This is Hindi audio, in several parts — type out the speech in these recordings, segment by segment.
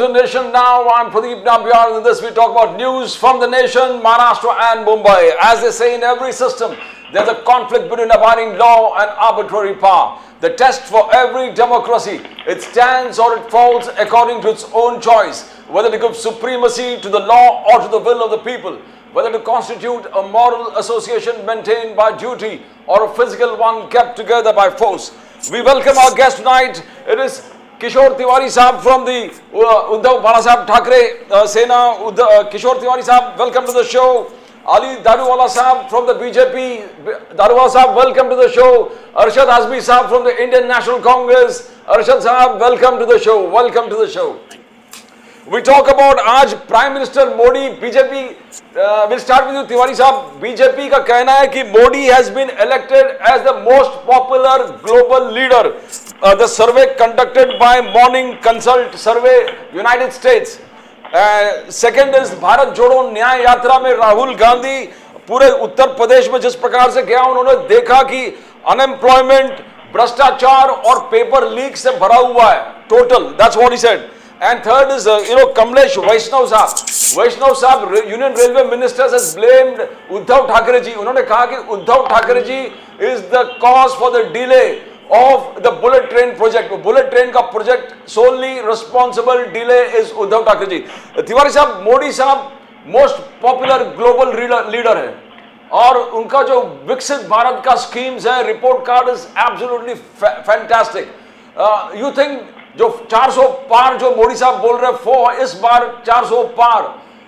to Nation Now. I'm Pradeep Nambiar. In this we talk about news from the nation, Maharashtra and Mumbai. As they say in every system, there's a conflict between abiding law and arbitrary power. The test for every democracy, it stands or it falls according to its own choice, whether to give supremacy to the law or to the will of the people, whether to constitute a moral association maintained by duty or a physical one kept together by force. We welcome our guest tonight. It is Kishore Tiwari Sahab from the Uddhav Bala Sahab Thackeray Sena. Kishore Tiwari Sahab, welcome to the show. Ali Daruwala Sahab from the BJP. Daruwala Sahab, welcome to the show. Arshad Azmi Sahab from the Indian National Congress. Arshad Sahab, welcome to the show. Welcome to the show. We talk about आज prime minister Modi BJP will start with you Tiwari sahab. BJP का कहना है कि Modi has been elected as the most popular global leader. The survey conducted by Morning Consult survey United States. Second is Bharat Jodo Nyay यात्रा में राहुल गांधी पूरे उत्तर प्रदेश में जिस प्रकार से गया, उन्होंने देखा कि अनएम्प्लॉयमेंट, भ्रष्टाचार और पेपर लीक से भरा हुआ है total. That's what he said. And third is, Kamlesh Vaishnav Sahab. Vaishnav Sahab, Union Railway Ministers has blamed Uddhav Thackeray ji. उन्होंने कहा कि Uddhav Thackeray ji is the cause for the delay of the bullet train project. Bullet train का project solely responsible delay is Uddhav Thackeray ji. Tiwari साहब, मोदी साहब most popular global leader है और उनका जो विकसित भारत का schemes है, report card is absolutely fantastic. You think जो 400 पार जो मोदी साहब बोल रहे हैं, इस बार 400 पार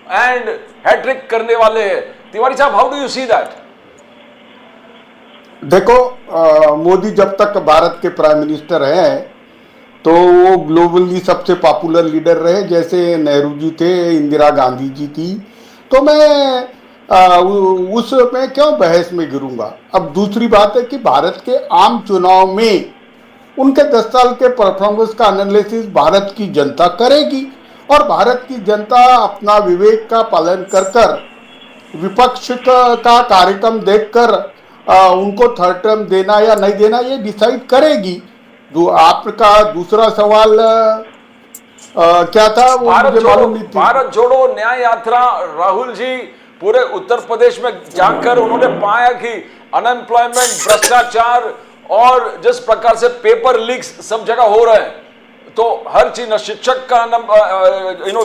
एंड हैट्रिक करने वाले हैं. तिवारी साहब, how do you see that? देखो, मोदी जब तक भारत के प्राइम मिनिस्टर हैं तो वो ग्लोबली सबसे पॉपुलर लीडर रहे. जैसे नेहरू जी थे, इंदिरा गांधी जी थी. तो मैं उसमें क्यों बहस में गिरूंगा. अब दूसरी बात है कि भारत के आम चुनाव में उनके 10 साल के परफॉर्मेंस का एनालिसिस भारत की जनता करेगी और भारत की जनता अपना विवेक का पालन कर कर विपक्ष का कार्यक्रम देखकर उनको थर्ड टर्म देना या नहीं देना ये डिसाइड करेगी. जो आपका दूसरा सवाल क्या था वो मुझे मालूम नहीं थी. भारत जोड़ो न्याय यात्रा, राहुल जी पूरे उत्तर प्रदेश में जाकर उन्होंने पाया कि अनएम्प्लॉयमेंट, भ्रष्टाचार और जिस प्रकार से पेपर लीक्स सब जगह हो रहे हैं, तो हर चीज, न शिक्षक का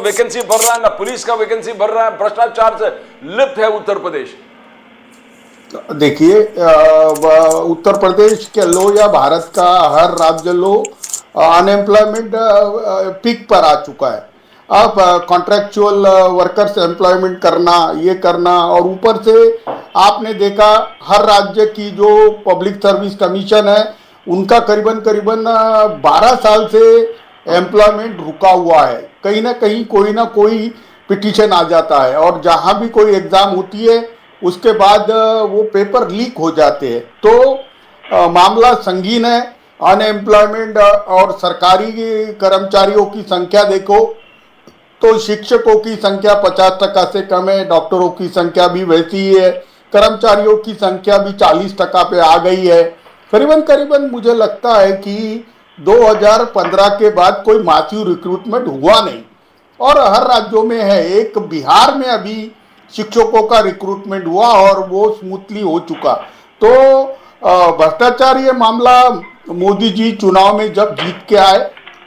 वैकेंसी भर रहा है, न पुलिस का वैकेंसी भर रहा है, भ्रष्टाचार से लिप्त है उत्तर प्रदेश. देखिए, उत्तर प्रदेश के लो या भारत का हर राज्य लो, अनएम्प्लॉयमेंट पीक पर आ चुका है. अब कॉन्ट्रैक्चुअल वर्कर्स एम्प्लॉयमेंट करना, ये करना, और ऊपर से आपने देखा हर राज्य की जो पब्लिक सर्विस कमीशन है उनका करीबन 12 साल से एम्प्लॉयमेंट रुका हुआ है. कहीं ना कहीं कोई ना कोई पिटीशन आ जाता है और जहां भी कोई एग्ज़ाम होती है उसके बाद वो पेपर लीक हो जाते हैं. तो मामला संगीन है. अनएम्प्लॉयमेंट और सरकारी कर्मचारियों की संख्या देखो तो शिक्षकों की संख्या 50% से कम है, डॉक्टरों की संख्या भी वैसी ही है, कर्मचारियों की संख्या भी 40% पे आ गई है. करीबन मुझे लगता है कि 2015 के बाद कोई मासिव रिक्रूटमेंट हुआ नहीं और हर राज्यों में है. एक बिहार में अभी शिक्षकों का रिक्रूटमेंट हुआ और वो स्मूथली हो चुका. तो भ्रष्टाचार ये मामला मोदी जी चुनाव में जब जीत के आए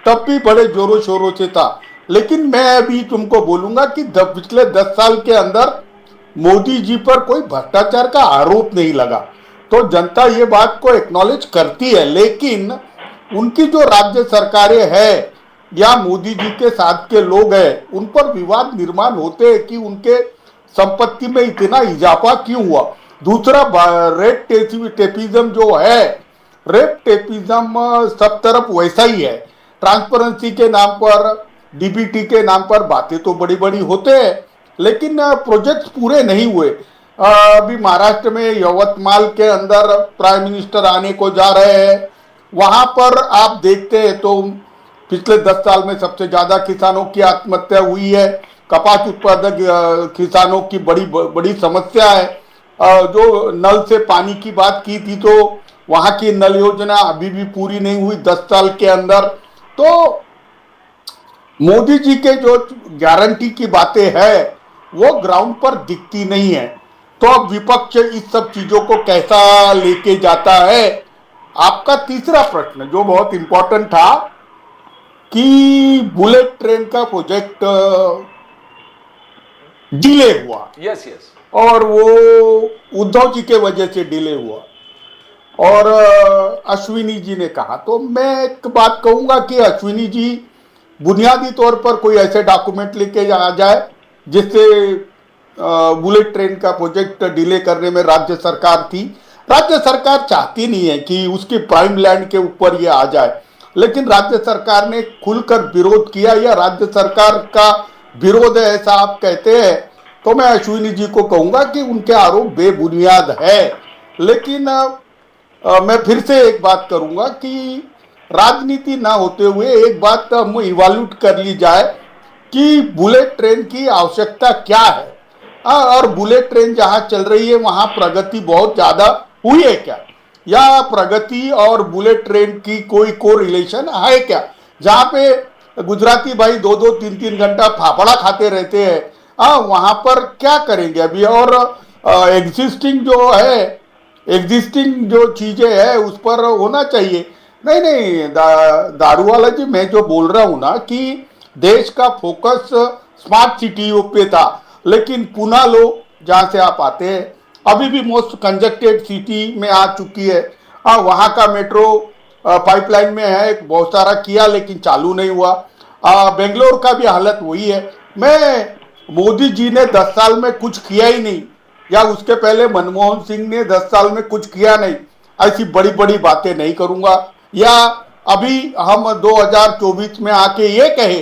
तब भी बड़े जोरों शोरों से था, लेकिन मैं अभी तुमको बोलूंगा कि पिछले 10 साल के अंदर मोदी जी पर कोई भ्रष्टाचार का आरोप नहीं लगा. तो जनता ये बात को एक्नॉलेज करती है, लेकिन उनकी जो राज्य सरकारें हैं या मोदी जी के साथ के लोग हैं उन पर विवाद निर्माण होते हैं कि उनके संपत्ति में इतना इजाफा क्यों हुआ. दूसरा, रेड टेपिज्म जो है, रेड टेपिज्म सब तरफ वैसा ही है. ट्रांसपेरेंसी के नाम पर, डीबीटी के नाम पर बातें तो बड़ी बड़ी होते हैं लेकिन प्रोजेक्ट्स पूरे नहीं हुए. अभी महाराष्ट्र में यवतमाल के अंदर प्राइम मिनिस्टर आने को जा रहे हैं. वहां पर आप देखते हैं तो पिछले 10 साल में सबसे ज़्यादा किसानों की आत्महत्या हुई है. कपास उत्पादक किसानों की बड़ी समस्या है. जो नल से पानी की बात की थी तो वहाँ की नल योजना अभी भी पूरी नहीं हुई 10 साल के अंदर. तो मोदी जी के जो गारंटी की बातें है वो ग्राउंड पर दिखती नहीं है। तो अब विपक्ष इस सब चीजों को कैसा लेके जाता है। आपका तीसरा प्रश्न जो बहुत इंपॉर्टेंट था कि बुलेट ट्रेन का प्रोजेक्ट डिले हुआ, यस यस, और वो उद्धव जी के वजह से डिले हुआ, और अश्विनी जी ने कहा। तो मैं एक बात कहूंगा कि अश्विनी जी बुनियादी तौर पर कोई ऐसे डॉक्यूमेंट लेके आ जाए जिससे बुलेट ट्रेन का प्रोजेक्ट डिले करने में राज्य सरकार थी। राज्य सरकार चाहती नहीं है कि उसके प्राइम लैंड के ऊपर ये आ जाए, लेकिन राज्य सरकार ने खुलकर विरोध किया, या राज्य सरकार का विरोध है ऐसा आप कहते हैं, तो मैं अश्विनी जी को कहूंगा कि उनके आरोप बेबुनियाद है। लेकिन मैं फिर से एक बात करूंगा कि राजनीति ना होते हुए एक बात हम इवैल्यूएट कर ली जाए कि बुलेट ट्रेन की आवश्यकता क्या है, और बुलेट ट्रेन जहां चल रही है वहां प्रगति बहुत ज्यादा हुई है क्या, या प्रगति और बुलेट ट्रेन की कोई को रिलेशन है क्या। जहां पे गुजराती भाई 2-2, 3-3 घंटा फाफड़ा खाते रहते हैं, वहां पर क्या करेंगे अभी। और एग्जिस्टिंग जो चीजें हैं उस पर होना चाहिए। नहीं, दारू वाला जी, मैं जो बोल रहा हूं ना कि देश का फोकस स्मार्ट सिटियों पे था, लेकिन पुणे लो जहां से आप आते हैं, अभी भी मोस्ट कंजक्टेड सिटी में आ चुकी है। वहां का मेट्रो पाइपलाइन में है, बहुत सारा किया लेकिन चालू नहीं हुआ। बेंगलोर का भी हालत वही है। मैं मोदी जी ने 10 साल में कुछ किया ही नहीं, या उसके पहले मनमोहन सिंह ने 10 साल में कुछ किया नहीं, ऐसी बड़ी बड़ी बातें नहीं करूंगा। या अभी हम 2024 में आके ये कहे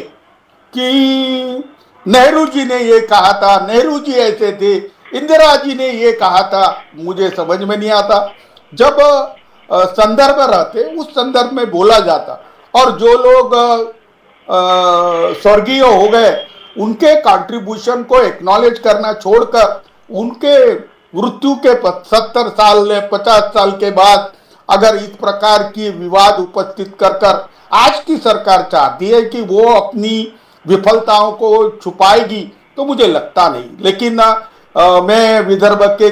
कि नेहरू जी ने ये कहा था, नेहरू जी ऐसे थे, इंदिरा जी ने ये कहा था, मुझे समझ में नहीं आता। जब संदर्भ रहते उस संदर्भ में बोला जाता, और जो लोग स्वर्गीय हो गए उनके कंट्रीब्यूशन को एक्नॉलेज करना छोड़कर उनके मृत्यु के 70 साल 50 साल के बाद अगर इस प्रकार की विवाद उपस्थित कर आज की सरकार चाहती है कि वो अपनी विफलताओं को छुपाएगी, तो मुझे लगता नहीं। लेकिन मैं विदर्भ के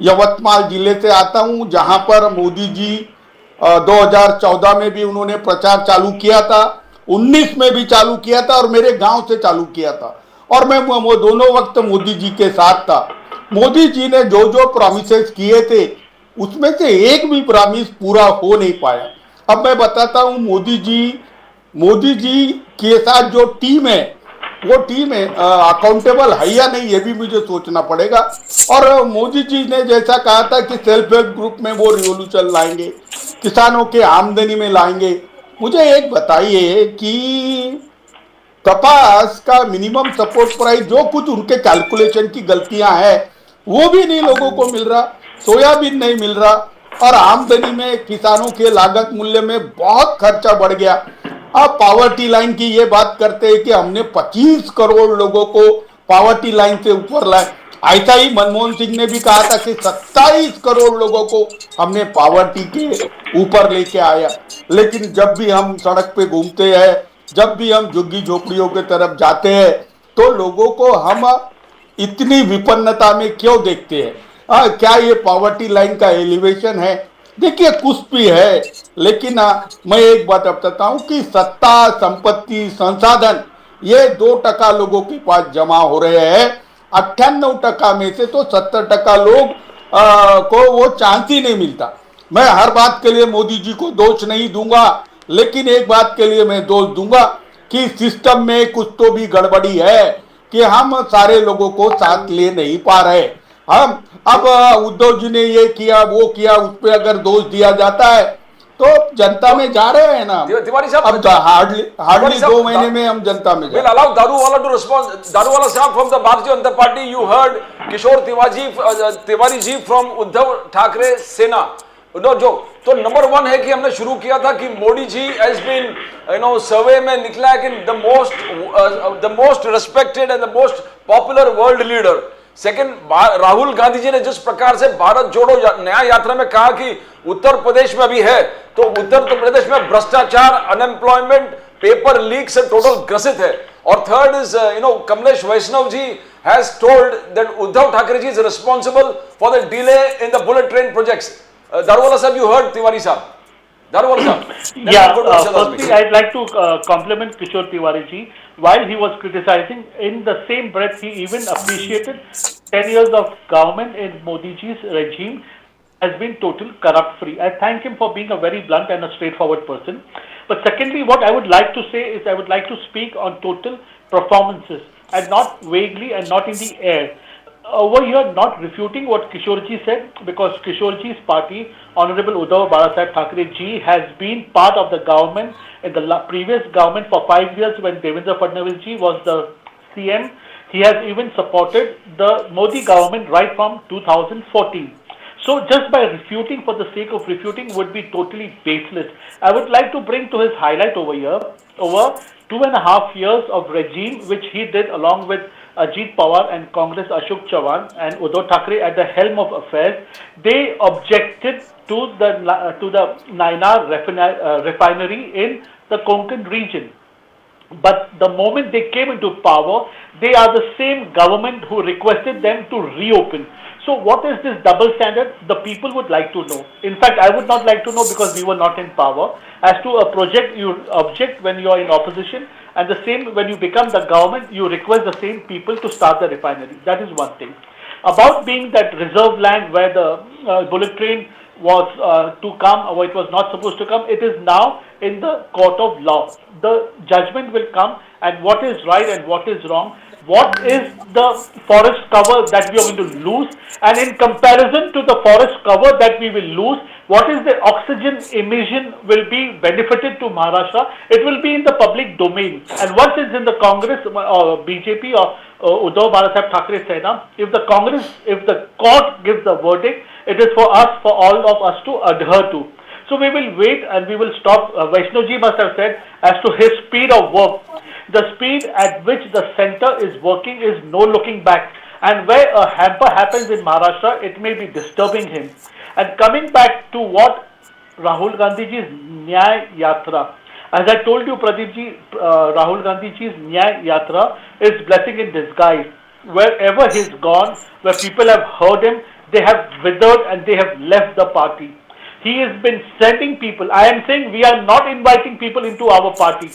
यवतमाल जिले से आता हूं, जहां पर मोदी जी 2014 में भी उन्होंने प्रचार चालू किया था, 19 में भी चालू किया था, और मेरे गांव से चालू किया था, और मैं वो दोनों वक्त मोदी जी के साथ था। मोदी जी ने जो जो प्रॉमिसेस किए थे उसमें से एक भी प्रॉमिस पूरा हो नहीं पाया। अब मैं बताता हूं, मोदी जी के साथ जो टीम है वो टीम है अकाउंटेबल है या नहीं, ये भी मुझे सोचना पड़ेगा। और मोदी जी ने जैसा कहा था कि सेल्फ हेल्प ग्रुप में वो रिवोल्यूशन लाएंगे, किसानों के आमदनी में लाएंगे, मुझे एक बताइए कि कपास का मिनिमम सपोर्ट प्राइस जो कुछ उनके कैलकुलेशन की गलतियां हैं वो भी नहीं लोगों को मिल रहा, सोयाबीन नहीं मिल रहा, और आमदनी में किसानों के लागत मूल्य में बहुत खर्चा बढ़ गया। अब पावर्टी लाइन की ये बात करते हैं कि हमने 25 करोड़ लोगों को पावर्टी लाइन से ऊपर लाए। ऐसा ही मनमोहन सिंह ने भी कहा था कि 27 करोड़ लोगों को हमने पावर्टी के ऊपर लेके आया। लेकिन जब भी हम सड़क पे घूमते हैं, जब भी हम झुग्गी झोपड़ियों की तरफ जाते हैं, तो लोगों को हम इतनी विपन्नता में क्यों देखते हैं। क्या ये पावर्टी लाइन का एलिवेशन है? देखिए कुछ भी है, लेकिन मैं एक बात बताता हूं कि सत्ता, संपत्ति, संसाधन ये 2% लोगों के पास जमा हो रहे हैं। 98% में से तो 70% लोग को वो चांस ही नहीं मिलता। मैं हर बात के लिए मोदी जी को दोष नहीं दूंगा, लेकिन एक बात के लिए मैं दोष दूंगा कि सिस्टम में कुछ तो भी गड़बड़ी है कि हम सारे लोगों को साथ ले नहीं पा रहे। हम अब उद्धव जी ने ये किया वो किया, उस पर अगर दोष दिया जाता है तो जनता में जा रहे हैं ना। तिवारी साहब, अब हार्डली 2 महीने में हम जनता में will allow Daruwala to respond. Daruwala Sahab from the Bharatiya Janata Party, you heard Kishore Tiwari ji from Uddhav Thackeray Sena. No joke. तो नंबर 1 है कि हमने शुरू किया था कि मोदी जी has been सर्वे में निकला है कि the most respected and the most popular world leader. Second, Rahul Gandhi ji ने जिस प्रकार से भारत जोड़ो नया यात्रा में कहा कि उत्तर प्रदेश में भी है, तो उत्तर प्रदेश में भ्रष्टाचार, अनएम्प्लॉयमेंट, पेपर लीक से टोटल ग्रसित है. और third is Kamlesh Vaishnav ji has told that Uddhav Thackeray ji is responsible for the delay in the bullet train projects. Daruwala sahab, you heard Tiwari sahab. Daruwala sahab. Yeah, firstly, I'd like to compliment Kishore Tiwari ji. While he was criticizing, in the same breath, he even appreciated 10 years of government in Modi ji's regime has been total corrupt free. I thank him for being a very blunt and a straightforward person. But secondly, what I would like to say is I would like to speak on total performances and not vaguely and not in the air. Over here, not refuting what Kishore ji said, because Kishore ji's party, Honorable Uddhav Balasaheb Thackeray ji, has been part of the government in the previous government for 5 years when Devendra Fadnavis ji was the CM. He has even supported the Modi government right from 2014. So just by refuting for the sake of refuting would be totally baseless. I would like to bring to his highlight over here, over 2.5 years of regime which he did along with Ajit Pawar and Congress Ashok Chavan and Uddhav Thackeray at the helm of affairs. They objected to the Nainar refinery in the Konkan region. But the moment they came into power, they are the same government who requested them to reopen. So what is this double standard? The people would like to know. In fact, I would not like to know because we were not in power. As to a project, you object when you are in opposition, and the same when you become the government, you request the same people to start the refinery. That is one thing. About being that reserve land where the bullet train was to come, or it was not supposed to come, it is now in the court of law. The judgment will come, and what is right and what is wrong, what is the forest cover that we are going to lose, and in comparison to the forest cover that we will lose, what is the oxygen emission will be benefited to Maharashtra. It will be in the public domain, and once it's in the Congress or BJP or Uddhav Balasaheb Thackeray Sena, if the court gives the verdict, it is for us, for all of us to adhere to. So we will wait and we will stop. Vaishnav ji must have said as to his speed of work. The speed at which the center is working is no looking back. And where a hamper happens in Maharashtra, it may be disturbing him. And coming back to what Rahul Gandhi ji's Nyay Yatra. As I told you, Pradeep ji, Rahul Gandhi ji's Nyay Yatra is blessing in disguise. Wherever he's gone, where people have heard him, they have withered and they have left the party. He has been sending people. I am saying we are not inviting people into our party.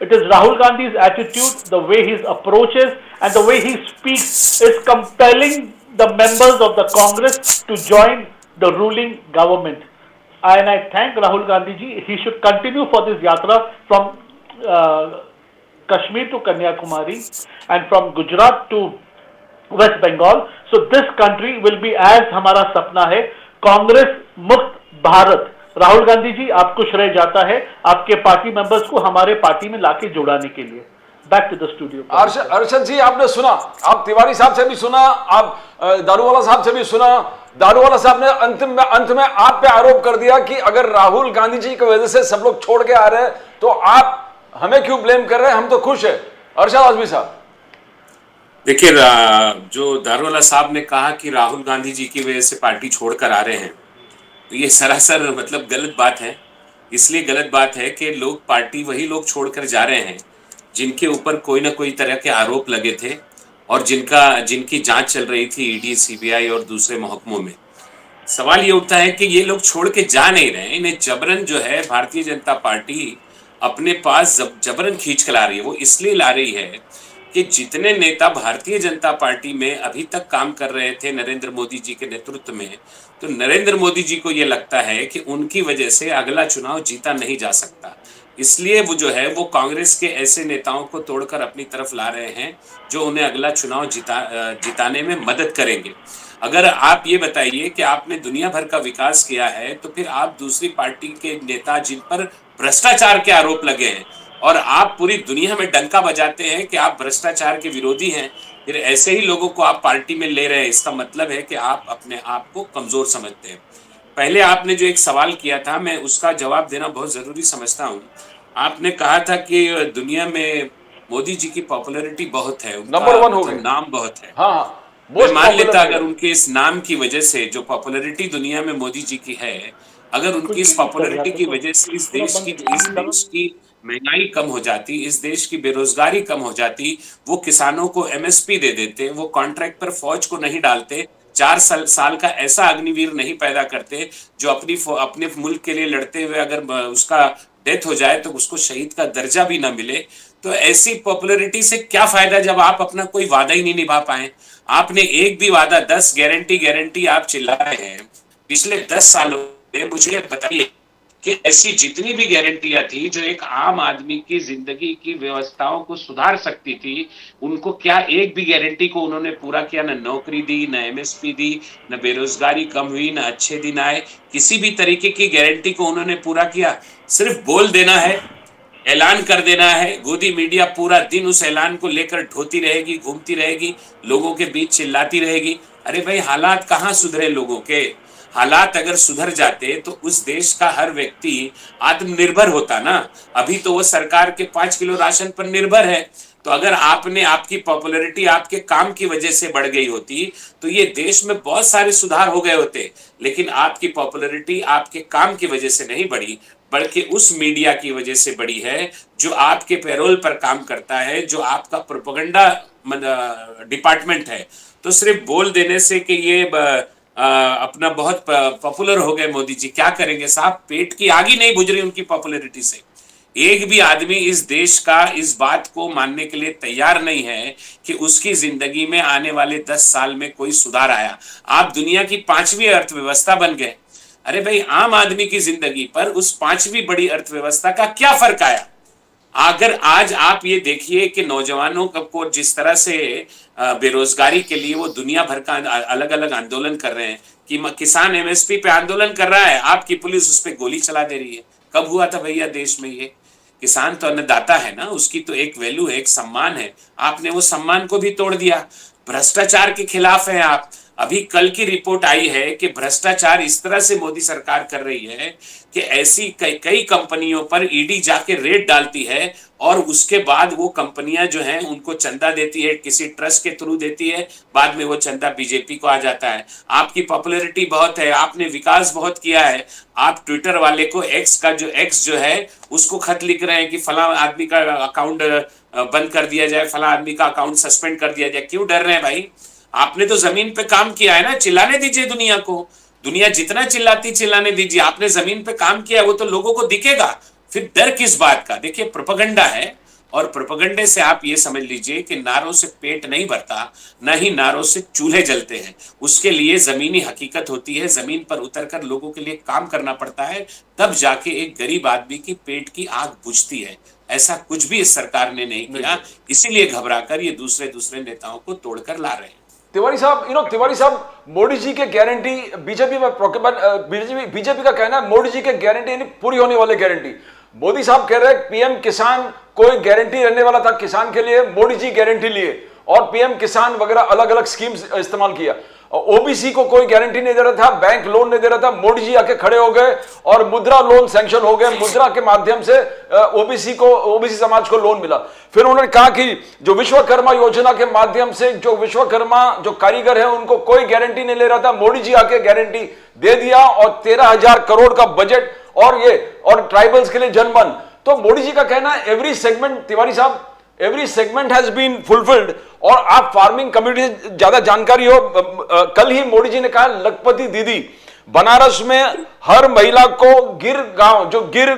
It is Rahul Gandhi's attitude, the way he approaches and the way he speaks is compelling the members of the Congress to join the ruling government. And I thank Rahul Gandhi ji. He should continue for this yatra from Kashmir to Kanyakumari and from Gujarat to West Bengal. So this country will be as हमारा सपना है, कांग्रेस मुक्त भारत. राहुल गांधी जी, आपको श्रेय जाता है आपके पार्टी मेंबर्स को हमारे पार्टी में लाके जोड़ाने के लिए. Back to the studio. Arshad ji, आपने सुना, आप तिवारी साहब से भी सुना, आप दारूवाला साहब से भी सुना. दारूवाला साहब ने अंत में आप पे आरोप कर दिया कि अगर राहुल गांधी जी की वजह से सब लोग छोड़ के आ रहे हैं तो आप हमें क्यों ब्लेम कर रहे हैं, हम तो खुश है. अर्शद आजमी साहब, देखिए, जो दारूवाला साहब ने कहा कि राहुल गांधी जी की वजह से पार्टी छोड़कर आ रहे हैं, तो ये सरासर मतलब गलत बात है. इसलिए गलत बात है कि पार्टी वही लोग छोड़कर जा रहे हैं जिनके ऊपर कोई ना कोई तरह के आरोप लगे थे और जिनकी जांच चल रही थी ईडी, सीबीआई और दूसरे महकमों में. सवाल ये उठता है कि ये लोग छोड़ के जा नहीं रहे, इन्हें जबरन जो है भारतीय जनता पार्टी अपने पास जबरन खींच कर ला रही है. वो इसलिए ला रही है कि जितने नेता भारतीय जनता पार्टी में अभी तक काम कर रहे थे नरेंद्र मोदी जी के नेतृत्व में, तो नरेंद्र मोदी जी को ये लगता है कि उनकी वजह से अगला चुनाव जीता नहीं जा सकता. इसलिए वो जो है वो कांग्रेस के ऐसे नेताओं को तोड़कर अपनी तरफ ला रहे हैं जो उन्हें अगला चुनाव जिताने में मदद करेंगे. अगर आप ये बताइए कि आपने दुनिया भर का विकास किया है तो फिर आप दूसरी पार्टी के नेता जिन पर भ्रष्टाचार के आरोप लगे हैं और आप पूरी दुनिया में डंका बजाते हैं कि आप भ्रष्टाचार के विरोधी हैं, फिर ऐसे ही लोगों को आप पार्टी में ले रहे हैं, इसका मतलब है कि आप अपने आप को कमजोर समझते हैं. पहले आपने जो एक सवाल किया था, मैं उसका जवाब देना बहुत जरूरी समझता हूं. आपने कहा था कि दुनिया में मोदी जी की पॉपुलैरिटी बहुत है, नंबर 1 हो गए, नाम बहुत है. हाँ, मैं मान लेता अगर उनके इस नाम की वजह से जो पॉपुलैरिटी दुनिया में मोदी जी की है, अगर उनकी इस पॉपुलैरिटी की वजह से इस देश की महंगाई कम हो जाती, इस देश की बेरोजगारी कम हो जाती, वो किसानों को एमएसपी दे देते, वो कॉन्ट्रैक्ट पर फौज को नहीं डालते, 4 साल का ऐसा अग्निवीर नहीं पैदा करते जो अपने मुल्क के लिए लड़ते हुए अगर उसका डेथ हो जाए तो उसको शहीद का दर्जा भी ना मिले। तो ऐसी पॉपुलैरिटी से क्या फायदा जब आप अपना कोई वादा ही नहीं निभा पाए। आपने एक भी वादा, 10 गारंटी गारंटी आप चिल्ला रहे हैं पिछले 10 सालों में। मुझे बताइए कि ऐसी जितनी भी गारंटियां थी जो एक आम आदमी की जिंदगी की व्यवस्थाओं को सुधार सकती थी, उनको क्या एक भी गारंटी को उन्होंने पूरा किया? न नौकरी दी, न एमएसपी दी, न बेरोजगारी कम हुई, न अच्छे दिन आए, किसी भी तरीके की गारंटी को उन्होंने पूरा किया? सिर्फ बोल देना है, ऐलान कर देना है, गोदी मीडिया पूरा दिन उस ऐलान को लेकर ढोती रहेगी, घूमती रहेगी, लोगों के बीच चिल्लाती रहेगी। अरे भाई, हालात कहाँ सुधरे लोगों के? हालात अगर सुधर जाते तो उस देश का हर व्यक्ति आत्मनिर्भर होता ना। अभी तो वो सरकार के 5 किलो राशन पर निर्भर है। तो अगर आपकी पॉपुलैरिटी आपके काम की वजह से बढ़ गई होती तो ये देश में बहुत सारे सुधार हो गए होते। लेकिन आपकी पॉपुलैरिटी आपके काम की वजह से नहीं बढ़ी, बल्कि उस मीडिया की वजह से बढ़ी है जो आपके पैरोल पर काम करता है, जो आपका प्रोपेगेंडा डिपार्टमेंट है। तो सिर्फ बोल देने से कि ये अपना बहुत पॉपुलर हो गए मोदी जी, क्या करेंगे साहब? पेट की आग ही नहीं बुझ रही उनकी पॉपुलैरिटी से। एक भी आदमी इस देश का इस बात को मानने के लिए तैयार नहीं है कि उसकी जिंदगी में आने वाले 10 साल में कोई सुधार आया। आप दुनिया की 5वीं अर्थव्यवस्था बन गए। अरे भाई, आम आदमी की जिंदगी पर उस 5वीं बड़ी अर्थव्यवस्था का क्या फर्क आया? अगर आज आप ये देखिए कि नौजवानों को जिस तरह से बेरोजगारी के लिए वो दुनिया भर का अलग अलग आंदोलन कर रहे हैं कि किसान एमएसपी पे आंदोलन कर रहा है, आपकी पुलिस उस पर गोली चला दे रही है। कब हुआ था भैया देश में ये? किसान तो अन्नदाता है ना, उसकी तो एक वैल्यू है, एक सम्मान है। आपने वो सम्मान को भी तोड़ दिया। भ्रष्टाचार के खिलाफ है आप। अभी कल की रिपोर्ट आई है कि भ्रष्टाचार इस तरह से मोदी सरकार कर रही है कि ऐसी कई कंपनियों पर ईडी जाके रेड डालती है और उसके बाद वो कंपनियां जो हैं उनको चंदा देती है, किसी ट्रस्ट के थ्रू देती है, बाद में वो चंदा बीजेपी को आ जाता है। आपकी पॉपुलैरिटी बहुत है, आपने विकास बहुत किया है। आप ट्विटर वाले को एक्स जो है उसको खत लिख रहे हैं कि फला आदमी का अकाउंट बंद कर दिया जाए, फला आदमी का अकाउंट सस्पेंड कर दिया जाए। क्यों डर रहे हैं भाई? आपने तो जमीन पे काम किया है ना, चिल्लाने दीजिए दुनिया को। दुनिया जितना चिल्लाती चिल्लाने दीजिए, आपने जमीन पे काम किया वो तो लोगों को दिखेगा। फिर डर किस बात का? देखिए, प्रोपेगेंडा है और प्रोपेगेंडे से आप ये समझ लीजिए कि नारों से पेट नहीं भरता, ना ही नारों से चूल्हे जलते हैं। उसके लिए जमीनी हकीकत होती है, जमीन पर उतरकर लोगों के लिए काम करना पड़ता है, तब जाके एक गरीब आदमी की पेट की आग बुझती है। ऐसा कुछ भी इस सरकार ने नहीं किया, इसीलिए घबराकर ये दूसरे नेताओं को तोड़कर ला रहे हैं। तिवारी साहब, मोदी जी के गारंटी बीजेपी का कहना है मोदी जी के गारंटी यानी पूरी होने वाली गारंटी। मोदी साहब कह रहे हैं पीएम किसान कोई गारंटी रहने वाला था किसान के लिए, मोदी जी गारंटी लिए और पीएम किसान वगैरह अलग अलग स्कीम्स इस्तेमाल किया। ओबीसी को कोई गारंटी नहीं दे रहा था, बैंक लोन नहीं दे रहा था, मोदी जी आके खड़े हो गए और मुद्रा लोन सैंक्शन हो गए। मुद्रा के माध्यम से ओबीसी समाज को लोन मिला। फिर उन्होंने कहा कि जो विश्वकर्मा योजना के माध्यम से जो विश्वकर्मा जो कारीगर है उनको कोई गारंटी नहीं ले रहा था, मोदी जी आके गारंटी दे दिया और 13,000 करोड़ का बजट और ट्राइबल्स के लिए जनमन। तो मोदी जी का कहना है every segment, Tiwari sahab, every segment has been fulfilled. और आप फार्मिंग कम्युनिटी से ज्यादा जानकारी हो, कल ही मोदी जी ने कहा लखपति दीदी बनारस में हर महिला को गिर गांव जो गिर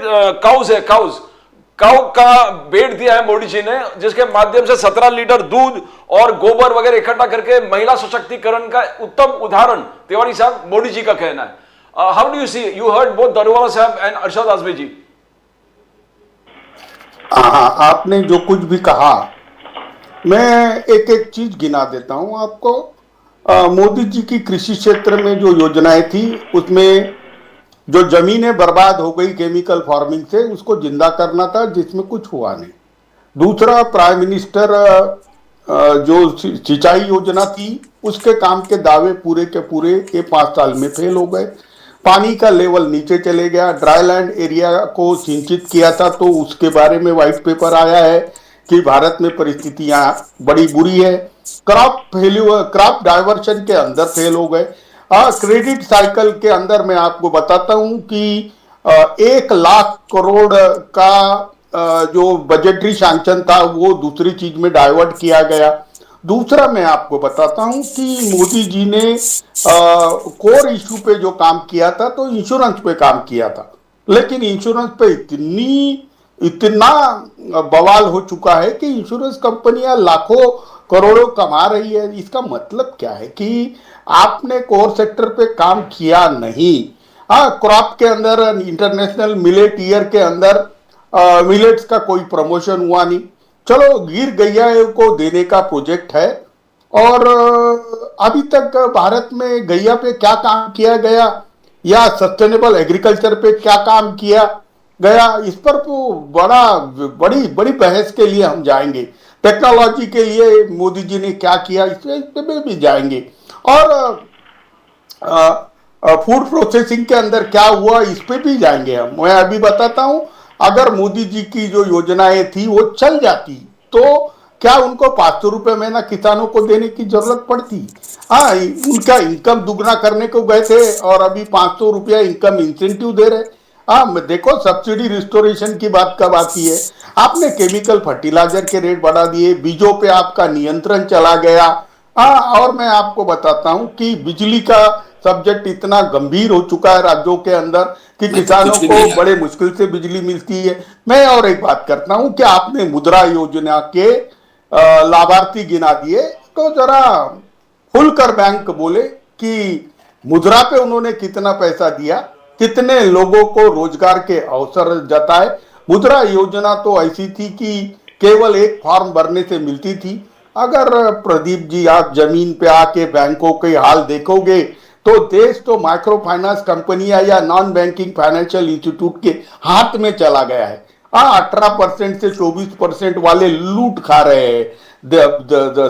काउ का बेड दिया है मोदी जी ने, जिसके माध्यम से 17 लीटर दूध और गोबर वगैरह इकट्ठा करके महिला सशक्तिकरण का उत्तम उदाहरण तिवारी साहब मोदी जी का कहना है। How do you see? You heard both Daruwala sahab and Arshad Azmi जी। हाँ, आपने जो कुछ भी कहा, मैं एक एक चीज गिना देता हूं आपको। मोदी जी की कृषि क्षेत्र में जो योजनाएं थी उसमें जो जमीनें बर्बाद हो गई केमिकल फार्मिंग से, उसको जिंदा करना था, जिसमें कुछ हुआ नहीं। दूसरा, प्राइम मिनिस्टर जो सिंचाई योजना थी उसके काम के दावे पूरे के पूरे ये 5 साल में फेल हो गए। पानी का लेवल नीचे चले गया। ड्राईलैंड एरिया को सिंचित किया था तो उसके बारे में व्हाइट पेपर आया है कि भारत में परिस्थितियां बड़ी बुरी है। क्रॉप डाइवर्शन के अंदर फेल हो गए। क्रेडिट साइकिल के अंदर मैं आपको बताता हूं कि 1 लाख करोड़ का जो बजटरी सैंक्शन था वो दूसरी चीज में डाइवर्ट किया गया। दूसरा मैं आपको बताता हूं कि मोदी जी ने कोर इशू पे जो काम किया था तो इंश्योरेंस पे काम किया था, लेकिन इंश्योरेंस पे इतना बवाल हो चुका है कि इंश्योरेंस कंपनियां लाखों करोड़ों कमा रही है। इसका मतलब क्या है कि आपने कोर सेक्टर पे काम किया नहीं। हाँ, क्रॉप के अंदर इंटरनेशनल मिलेट ईयर के अंदर मिलेट्स का कोई प्रमोशन हुआ नहीं। चलो, गिर गैया को देने का प्रोजेक्ट है, और अभी तक भारत में गैया पे क्या काम किया गया या सस्टेनेबल एग्रीकल्चर पे क्या काम किया गया, इस पर तो बड़ी बड़ी बहस के लिए हम जाएंगे। टेक्नोलॉजी के लिए मोदी जी ने क्या किया, इस पे भी जाएंगे। और फूड प्रोसेसिंग के अंदर क्या हुआ, इस पे भी जाएंगे हम। मैं अभी बताता हूं, अगर मोदी जी की जो योजनाएं थी वो चल जाती तो क्या उनको 500 रुपए महीना किसानों को देने की जरूरत पड़ती? हाँ, उनका इनकम दुगना करने को गए थे और अभी 500 रुपया इनकम इंसेंटिव दे रहे। हाँ, देखो, सब्सिडी रिस्टोरेशन की बात कब आती है? आपने केमिकल फर्टिलाइजर के रेट बढ़ा दिए, बीजों पे आपका नियंत्रण चला गया। हाँ, और मैं आपको बताता हूं कि बिजली का सब्जेक्ट इतना गंभीर हो चुका है राज्यों के अंदर कि किसानों को बड़े मुश्किल से बिजली मिलती है। मैं और एक बात करता हूं कि आपने मुद्रा योजना के लाभार्थी गिना दिए, तो जरा खुलकर बैंक बोले कि मुद्रा पे उन्होंने कितना पैसा दिया, कितने लोगों को रोजगार के अवसर जताए। मुद्रा योजना तो ऐसी थी कि केवल एक फॉर्म भरने से मिलती थी। अगर प्रदीप जी आप जमीन पे आके बैंकों के हाल देखोगे तो देश तो माइक्रो फाइनेंस कंपनियां या नॉन बैंकिंग फाइनेंशियल इंस्टीट्यूट के हाथ में चला गया है। 18% से 24% वाले लूट खा रहे हैं।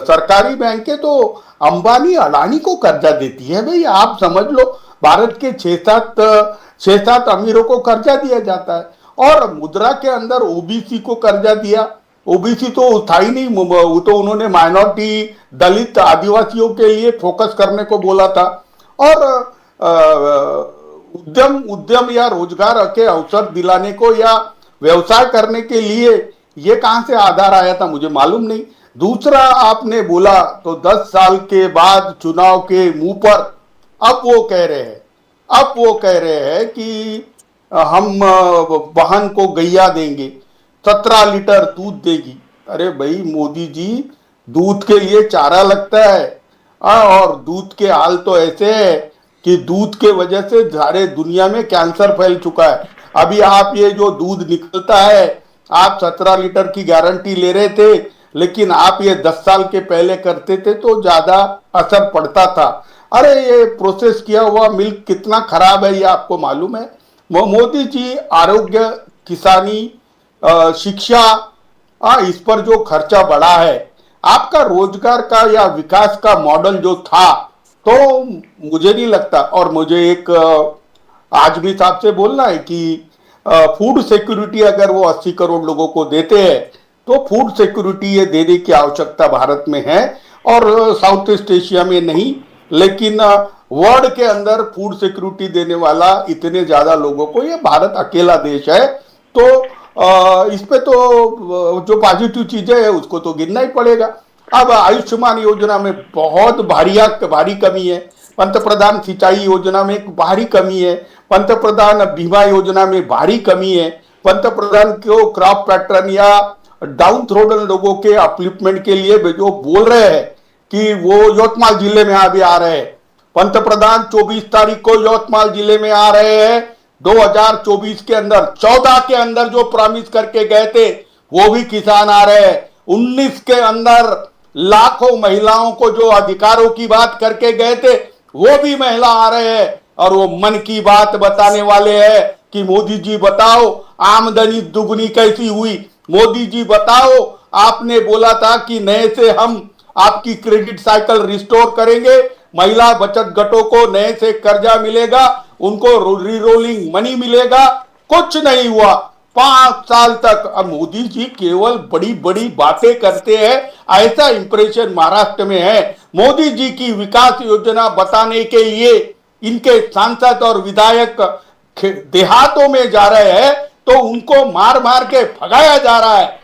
सरकारी बैंकें तो अंबानी अडानी को कर्जा देती है। भाई, आप समझ लो, भारत के 6-7 अमीरों को कर्जा दिया जाता है, और मुद्रा के अंदर ओबीसी को कर्जा दिया। ओबीसी तो था ही नहीं, वो तो उन्होंने माइनॉरिटी, दलित, आदिवासियों के लिए फोकस करने को बोला था। और उद्यम या रोजगार के अवसर दिलाने को या व्यवसाय करने के लिए ये कहां से आधार आया था, मुझे मालूम नहीं। दूसरा, आपने बोला तो 10 साल के बाद चुनाव के मुंह पर अब वो कह रहे हैं कि हम बहन को गैया देंगे, 17 लीटर दूध देगी। अरे भाई मोदी जी, दूध के लिए चारा लगता है, और दूध के हाल तो ऐसे है कि दूध के वजह से सारे दुनिया में कैंसर फैल चुका है। अभी आप ये जो दूध निकलता है, आप 17 लीटर की गारंटी ले रहे थे, लेकिन आप ये 10 साल के पहले करते थे तो ज्यादा असर पड़ता था। अरे ये प्रोसेस किया हुआ मिल्क कितना खराब है, ये आपको मालूम है? मोदी जी आरोग्य, किसानी, शिक्षा, इस पर जो खर्चा बढ़ा है, आपका रोजगार का या विकास का मॉडल जो था, तो मुझे नहीं लगता। और मुझे एक आज भी साहब से बोलना है कि फूड सिक्योरिटी अगर वो 80 करोड़ लोगों को देते हैं तो फूड सिक्योरिटी ये देने की आवश्यकता भारत में है, और साउथ ईस्ट एशिया में नहीं, लेकिन वर्ल्ड के अंदर फूड सिक्योरिटी देने वाला इतने ज्यादा लोगों को ये भारत अकेला देश है। तो इस पे तो जो पॉजिटिव चीजें है उसको तो गिनना ही पड़ेगा। अब आयुष्मान योजना में बहुत भारी कमी है, पंतप्रधान सिंचाई योजना में एक भारी कमी है, पंतप्रधान बीमा योजना में भारी कमी है, पंतप्रधान को क्रॉप पैटर्न या डाउन थ्रोडन लोगों के अपलिफ्टमेंट के लिए जो बोल रहे हैं कि वो यवतमाल जिले में अभी आ रहे हैं, पंतप्रधान 24 तारीख को यवतमाल जिले में आ रहे हैं। 2024 के अंदर 14 के अंदर जो प्रॉमिस करके गए थे वो भी किसान आ रहे हैं। 19 के अंदर लाखों महिलाओं को जो अधिकारों की बात करके गए थे वो भी महिला आ रहे हैं, और वो मन की बात बताने वाले हैं कि मोदी जी बताओ आमदनी दुगनी कैसी हुई, मोदी जी बताओ आपने बोला था कि नए से हम आपकी क्रेडिट साइकिल रिस्टोर करेंगे, महिला बचत गटों को नए से कर्जा मिलेगा, उनको रीरोलिंग मनी मिलेगा, कुछ नहीं हुआ 5 साल तक। अब मोदी जी केवल बड़ी बड़ी बातें करते हैं, ऐसा इंप्रेशन महाराष्ट्र में है। मोदी जी की विकास योजना बताने के लिए इनके सांसद और विधायक देहातों में जा रहे हैं, तो उनको मार मार के भगाया जा रहा है।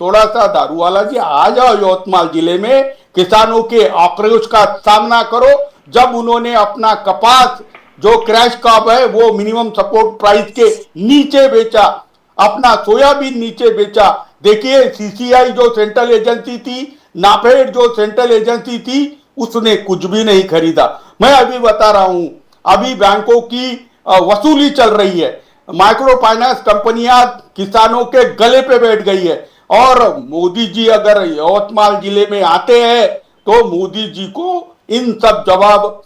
थोड़ा सा दारूवाला जी आ जाओ यवतमाल जिले में, किसानों के आक्रोश का सामना करो। जब उन्होंने अपना कपास जो क्रैश क्रॉप है वो मिनिमम सपोर्ट प्राइस के नीचे बेचा, अपना सोयाबीन नीचे बेचा। देखिए सीसीआई जो सेंट्रल एजेंसी थी, नाफेड जो सेंट्रल एजेंसी थी, उसने कुछ भी नहीं खरीदा। मैं अभी बता रहा हूं, अभी बैंकों की वसूली चल रही है, माइक्रो फाइनेंस कंपनियां किसानों के गले पे बैठ गई है। और मोदी जी अगर यवतमाल जिले में आते हैं तो मोदी जी को इन सब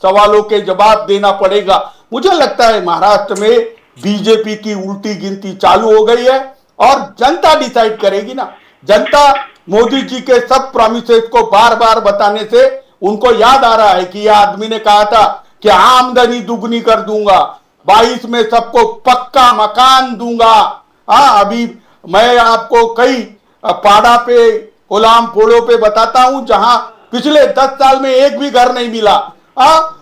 सवालों के जवाब देना पड़ेगा। मुझे लगता है महाराष्ट्र में बीजेपी की उल्टी गिनती चालू हो गई है और जनता डिसाइड करेगी ना। जनता मोदी जी के सब प्रॉमिसेस को बार बार बताने से उनको याद आ रहा है कि यह आदमी ने कहा था कि आमदनी दुगनी कर दूंगा, 22 में सबको पक्का मकान दूंगा। अभी मैं आपको कई पाड़ा पे, कोलाम पोड़ो पे बताता हूं जहां पिछले 10 साल में एक भी घर नहीं मिला।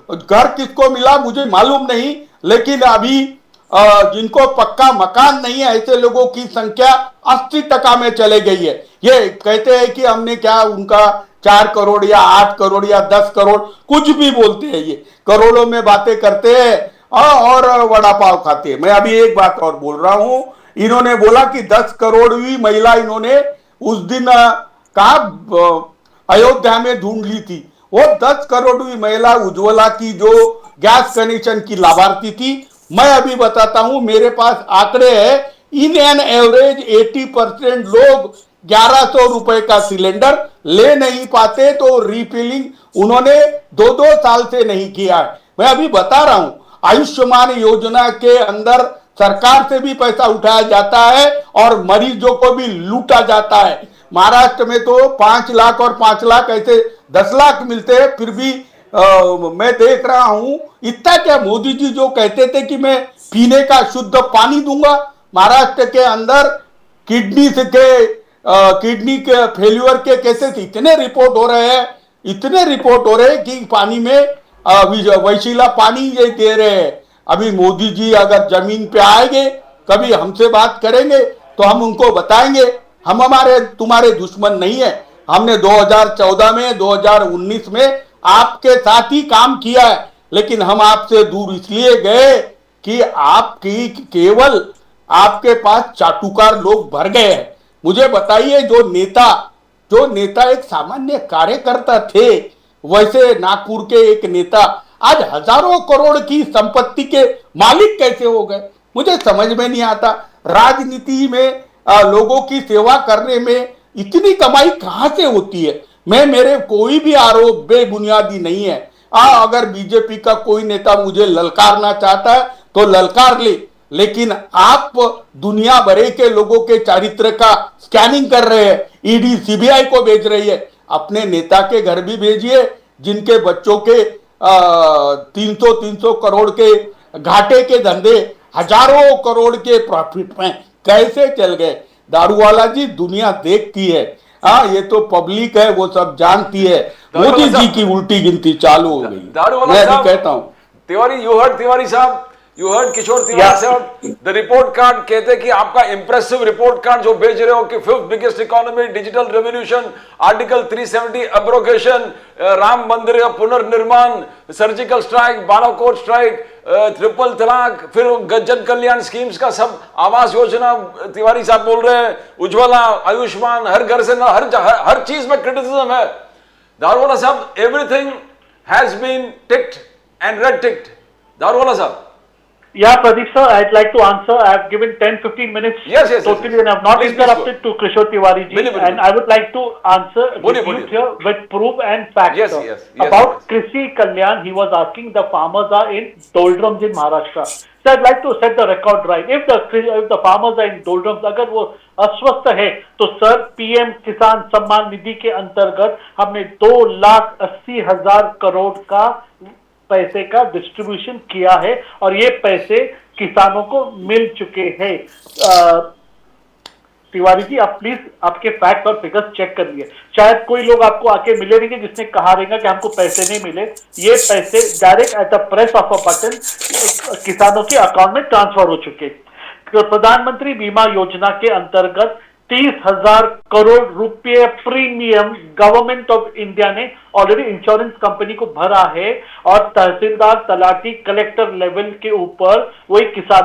घर किसको मिला मुझे मालूम नहीं, लेकिन अभी जिनको पक्का मकान नहीं है ऐसे लोगों की संख्या 80% में चले गई है। ये कहते हैं कि हमने क्या उनका 4 करोड़ या 8 करोड़ या 10 करोड़ कुछ भी बोलते हैं, ये करोड़ों में बातें करते हैं और वड़ा पाव खाते हैं। मैं अभी एक बात और बोल रहा हूं, इन्होंने बोला कि 10 करोड़वीं महिला इन्होंने उस दिन कहा अयोध्या में ढूंढ ली थी। वो 10 करोड़वीं महिला उज्ज्वला की जो गैस कनेक्शन की लाभार्थी थी। मैं अभी बताता हूं, मेरे पास आंकड़े हैं, इन एन एवरेज 80% लोग 1100 रुपए का सिलेंडर ले नहीं पाते, तो रिफिलिंग उन्होंने 2-2 साल से नहीं किया है। मैं अभी बता रहा हूं, आयुष्मान योजना के अंदर सरकार से भी पैसा उठाया जाता है और मरीजों को भी लूटा जाता है। महाराष्ट्र में तो 5 लाख और 5 लाख ऐसे 10 लाख मिलते हैं, फिर भी मैं देख रहा हूं इतना क्या। मोदी जी जो कहते थे कि मैं पीने का शुद्ध पानी दूंगा, महाराष्ट्र के अंदर किडनी के फेल्यूर के केसेस इतने रिपोर्ट हो रहे हैं कि पानी में वैशिला पानी ये दे रहे हैं। अभी मोदी जी अगर जमीन पे आएंगे, कभी हमसे बात करेंगे तो हम उनको बताएंगे हम तुम्हारे दुश्मन नहीं है। हमने 2014 में 2019 में आपके साथ ही काम किया है, लेकिन हम आपसे दूर इसलिए गए कि आपकी केवल आपके पास चाटुकार लोग भर गए हैं। मुझे बताइए, जो नेता एक सामान्य कार्यकर्ता थे, वैसे नागपुर के एक नेता आज हजारों करोड़ की संपत्ति के मालिक कैसे हो गए, मुझे समझ में नहीं आता। राजनीति में लोगों की सेवा करने में इतनी कमाई कहां से होती है। मेरे कोई भी आरोप बेबुनियादी नहीं है। अगर बीजेपी का कोई नेता मुझे ललकारना चाहता है तो ललकार ले, लेकिन आप दुनिया भर के लोगों के चरित्र का स्कैनिंग कर रहे हैं। ईडी सीबीआई को भेज रही है, अपने नेता के घर भी भेजिए जिनके बच्चों के 300 करोड़ के घाटे के धंधे हजारों करोड़ के प्रॉफिट में कैसे चल गए। दारूवाला जी दुनिया देखती है, ये तो पब्लिक है, वो सब जानती है। मोदी जी की उल्टी गिनती चालू हो गई। मैं भी कहता हूँ तिवारी, यू हर्ड किशोर तिवारी साहब, द रिपोर्ट कार्ड कहते हैं कि आपका इंप्रेसिव रिपोर्ट कार्ड जो भेज रहे हो कि 5th biggest economy, digital revolution, article 370 abrogation, Ram मंदिर पुनर्निर्माण, surgical strike, Balakot strike, triple तलाक, फिर जन कल्याण स्कीम्स का सब, आवास योजना तिवारी साहब बोल रहे हैं, उज्ज्वला, आयुष्मान, हर घर से हर चीज में क्रिटिसिज्म है। Daruwala sahab, everything has been ticked and red ticked. Daruwala sahab. Yeah, Pradeep sir, I'd like to answer. I have given 10-15 minutes yes, totally, yes. and I have not please, interrupted to Kishore Tiwari ji. And I would like to answer here with proof and facts. Yes, about Krishi Kalyan, he was asking the farmers are in doldrums in Maharashtra. So I'd like to set the record right. If the farmers are in doldrums, अगर वो अस्वस्थ है, तो सर PM किसान सम्मान निधि के अंतर्गत हमने 2,80,000 करोड़ का पैसे का डिस्ट्रीब्यूशन किया है और ये पैसे किसानों को मिल चुके हैं। तिवारी जी, आप प्लीज आपके फैक्ट और फिगर्स चेक करिए। शायद कोई लोग आपको आके मिले रहेंगे जिसने कहा रहेगा कि हमको पैसे नहीं मिले। ये पैसे direct at the press of a button किसानों के अकाउंट में ट्रांसफर हो चुके। प्रधानमंत्री बीमा योजना के अंतर्गत 30,000 करोड़ रुपए प्रीमियम गवर्नमेंट ऑफ इंडिया ने ऑलरेडी इंश्योरेंस कंपनी को भरा है और तहसीलदार, तलाटी, कलेक्टर लेवल के ऊपर वही किसान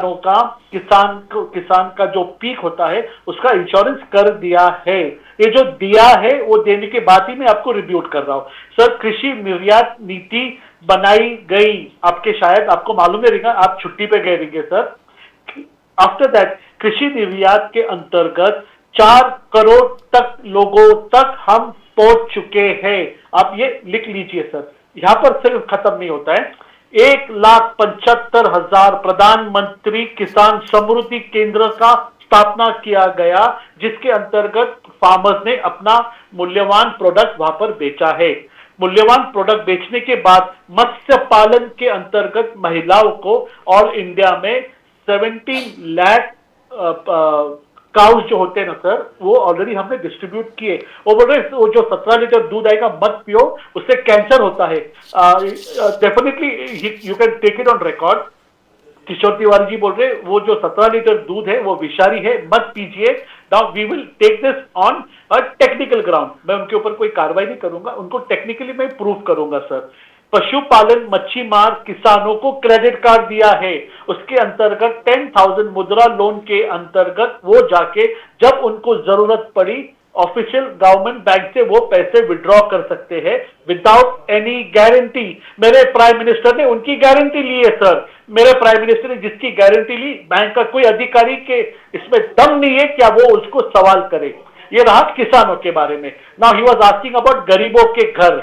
का जो पीक होता है उसका इंश्योरेंस कर दिया है। ये जो दिया है वो देने के बाद ही मैं आपको रिव्यूट कर रहा हूं। सर, कृषि निर्यात नीति बनाई गई, शायद आपको मालूम है, आप छुट्टी पे गए रहेंगे सर। आफ्टर दैट कृषि निर्यात के अंतर्गत 4 करोड़ तक लोगों तक हम पहुंच चुके हैं। आप ये लिख लीजिए सर, यहां पर सिर्फ खत्म नहीं होता है। 1,75,000 प्रधानमंत्री किसान समृद्धि केंद्र का स्थापना किया गया, जिसके अंतर्गत फार्मर्स ने अपना मूल्यवान प्रोडक्ट वहां पर बेचा है। मूल्यवान प्रोडक्ट बेचने के बाद मत्स्य पालन के अंतर्गत महिलाओं को ऑल इंडिया में 17 लाख काउस जो होते हैं ना सर, वो ऑलरेडी हमने डिस्ट्रीब्यूट किए। वो बोल रहे वो जो 17 लीटर दूध आएगा मत पियो, उससे कैंसर होता है। Definitely you can take it on record. Kishore Tiwari ji बोल रहे वो जो 17 लीटर दूध है वो विषारी है, मत पीजिए। Now we will take this on a technical ground. मैं उनके ऊपर कोई कार्रवाई नहीं करूंगा, उनको टेक्निकली मैं प्रूव करूंगा सर। पशुपालन मच्छी मार किसानों को क्रेडिट कार्ड दिया है, उसके अंतर्गत 10,000 मुद्रा लोन के अंतर्गत वो जाके जब उनको जरूरत पड़ी ऑफिशियल गवर्नमेंट बैंक से वो पैसे विड्रॉ कर सकते हैं विदाउट एनी गारंटी। मेरे प्राइम मिनिस्टर ने उनकी गारंटी ली है सर। मेरे प्राइम मिनिस्टर ने जिसकी गारंटी ली, बैंक का कोई अधिकारी के इसमें दम नहीं है क्या वो उसको सवाल करे। ये रहा किसानों के बारे में। Now he was asking about गरीबों के घर।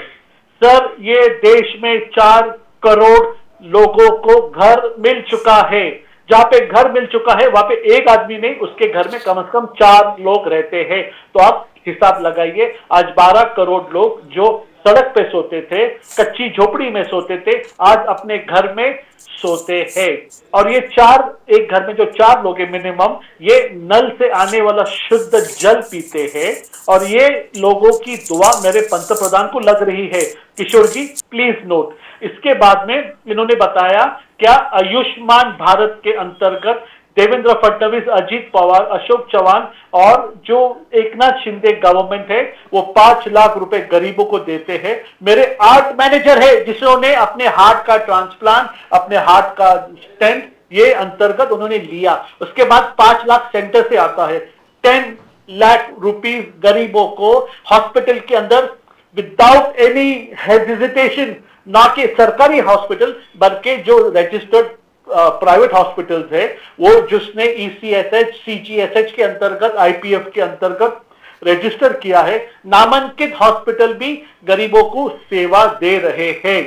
सर, ये देश में 4 करोड़ लोगों को घर मिल चुका है। जहां पे घर मिल चुका है वहां पे एक आदमी नहीं, उसके घर में कम से कम 4 लोग रहते हैं। तो आप हिसाब लगाइए, आज 12 करोड़ लोग जो सड़क पे सोते थे, कच्ची झोपड़ी में सोते थे, आज अपने घर में सोते हैं। और ये एक घर में जो 4 लोग हैं मिनिमम, ये नल से आने वाला शुद्ध जल पीते हैं। और ये लोगों की दुआ मेरे पंतप्रधान को लग रही है। किशोर जी प्लीज नोट। इसके बाद में इन्होंने बताया क्या आयुष्मान भारत के अंतर्गत देवेंद्र फडणवीस, अजीत पवार, अशोक चौहान और जो एकनाथ शिंदे गवर्नमेंट है वो 5 लाख रुपए गरीबों को देते हैं। मेरे आर्ट मैनेजर है जिन्होंने अपने हार्ट का ट्रांसप्लांट, अपने हार्ट का स्टेंट ये अंतर्गत उन्होंने लिया। उसके बाद 5 लाख सेंटर से आता है। 10 लाख रुपीस गरीबों को हॉस्पिटल के अंदर विदाउट एनी हेजिटेशन, ना कि सरकारी हॉस्पिटल बल्कि जो रजिस्टर्ड प्राइवेट हॉस्पिटल्स है वो जिसने ECSH, CGSH के अंतर्गत, IPF के अंतर्गत रजिस्टर किया है, नामांकित हॉस्पिटल भी गरीबों को सेवा दे रहे हैं।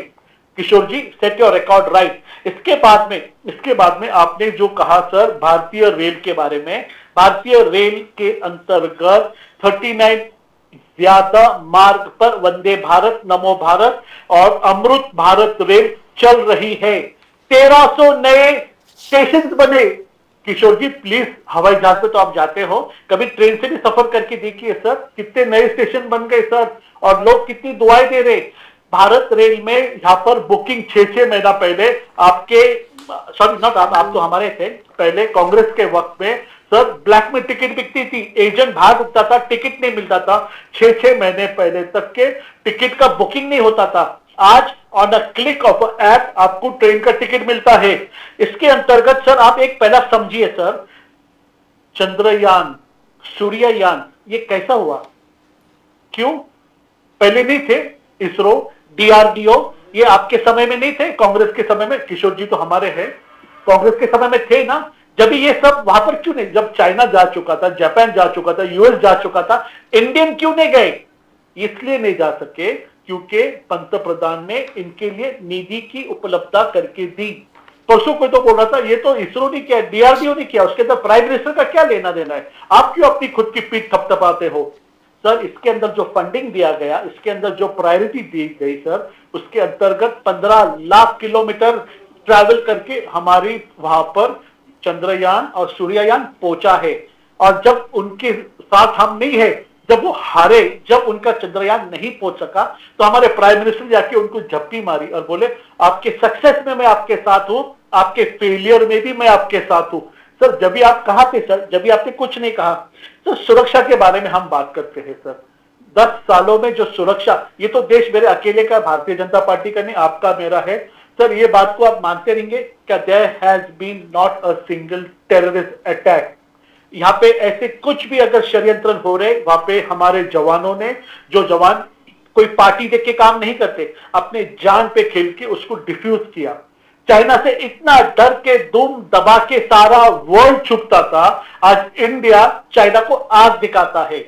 किशोर जी सेट योर रिकॉर्ड राइट। इसके बाद में आपने जो कहा सर भारतीय रेल के बारे में, भारतीय रेल के अंतर्गत 39 ज्यादा मार्ग पर वंदे भारत, नमो भारत और अमृत भारत रेल चल रही है। 1300 नए स्टेशन बने। किशोर जी प्लीज, हवाई जहाज पे तो आप जाते हो, कभी ट्रेन से भी सफर करके देखिए सर, कितने नए स्टेशन बन गए सर और लोग कितनी दुआएं दे रहे। भारत रेल में यहाँ पर बुकिंग 6 महीना पहले आपके, सॉरी नॉट आप तो हमारे थे पहले कांग्रेस के वक्त में सर, ब्लैक में टिकट बिकती थी, एजेंट बाहर रुकता था, टिकट नहीं मिलता था। 6 महीने पहले तक के टिकट का बुकिंग नहीं होता था। आज on a click of app आपको ट्रेन का टिकट मिलता है। इसके अंतर्गत सर आप एक पहला समझिए सर, चंद्रयान, सूर्ययान ये कैसा हुआ? क्यों पहले नहीं थे? इसरो, DRDO ये आपके समय में नहीं थे? कांग्रेस के समय में? किशोर जी तो हमारे हैं, कांग्रेस के समय में थे ना? जब ये सब वहां पर क्यों नहीं? जब चाइना जा चुका था, जापान जा चुका था, US जा चुका था, इंडियन क्यों नहीं गए? इसलिए नहीं जा सके क्योंकि पंतप्रधान ने इनके लिए निधि की उपलब्धता करके दी। परसों कोई तो बोल रहा था ये तो इसरो ने किया, DRDO ने किया, उसके अंदर प्राइम मिनिस्टर का क्या लेना देना है? आप क्यों अपनी खुद की पीठ थपथपाते हो? सर इसके अंदर जो फंडिंग दिया गया, इसके अंदर जो प्रायोरिटी दी गई सर, उसके अंतर्गत 15 लाख किलोमीटर ट्रैवल करके हमारी वहां पर चंद्रयान और सूर्ययान पहुंचा है। और जब उनके साथ हम नहीं है, जब वो हारे, जब उनका चंद्रयान नहीं पहुंच सका, तो हमारे प्राइम मिनिस्टर जाके उनको झपकी मारी और बोले आपके सक्सेस में मैं आपके साथ हूं, आपके फेलियर में भी मैं आपके साथ हूं। सर जब भी आप कहा थे सर, जब भी आपने कुछ नहीं कहा तो सुरक्षा के बारे में हम बात करते हैं सर। 10 सालों में जो सुरक्षा, ये तो देश मेरे अकेले का, भारतीय जनता पार्टी का नहीं, आपका मेरा है सर। ये बात को आप मानते रहेंगे क्या? There has been not a single terrorist attack. यहाँ पे ऐसे कुछ भी अगर षड्यंत्र हो रहे, वहां पे हमारे जवानों ने, जो जवान कोई पार्टी देख के काम नहीं करते, अपने जान पे खेल के उसको डिफ्यूज किया। चाइना से इतना डर के दुम दबा के सारा वर्ल्ड छुपता था, आज इंडिया चाइना को आग दिखाता है।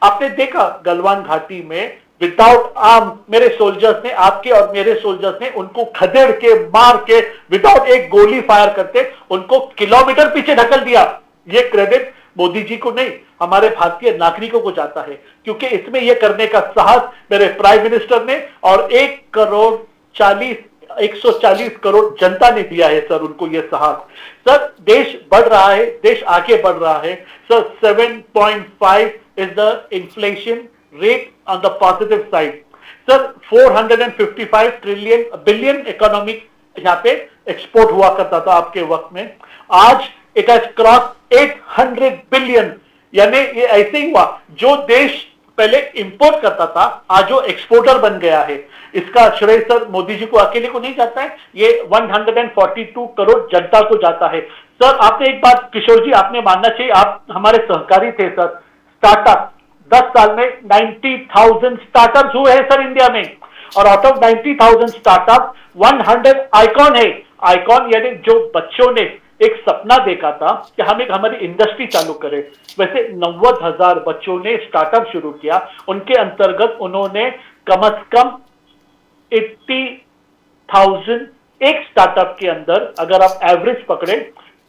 आपने देखा गलवान घाटी में विदाउट आर्म मेरे सोल्जर्स ने, आपके और मेरे सोल्जर्स ने उनको खदेड़ के, मार के, विदाउट एक गोली फायर करते उनको किलोमीटर पीछे ढकल दिया। ये क्रेडिट मोदी जी को नहीं, हमारे भारतीय नागरिकों को जाता है, क्योंकि इसमें यह करने का साहस मेरे प्राइम मिनिस्टर ने और 140 करोड़ जनता ने दिया है सर उनको ये साहस। सर देश बढ़ रहा है, देश आगे बढ़ रहा है sir. 7.5 is the inflation rate on the positive side sir. 455 billion economic यहाँ पे एक्सपोर्ट हुआ करता था आपके वक्त में, आज इट हैज क्रॉस 800 बिलियन। यानी ये ऐसे ही हुआ, जो देश पहले इंपोर्ट करता था आज वो एक्सपोर्टर बन गया है। इसका श्रेय सर मोदी जी को अकेले को नहीं जाता है, ये 142 करोड़ जनता को जाता है सर। आपने एक बात किशोर जी आपने मानना चाहिए, आप हमारे सहकारी थे सर। स्टार्टअप 10 साल में 90,000 स्टार्टअप्स हुए हैं सर इंडिया में, और आउट ऑफ 90,000 स्टार्टअप 100 आइकॉन है। आइकॉन यानी जो बच्चों ने एक सपना देखा था कि हम एक हमारी इंडस्ट्री चालू करें, वैसे 90,000 बच्चों ने स्टार्टअप शुरू किया। उनके अंतर्गत उन्होंने कम से कम 80,000 एक स्टार्टअप के अंदर अगर आप एवरेज पकड़े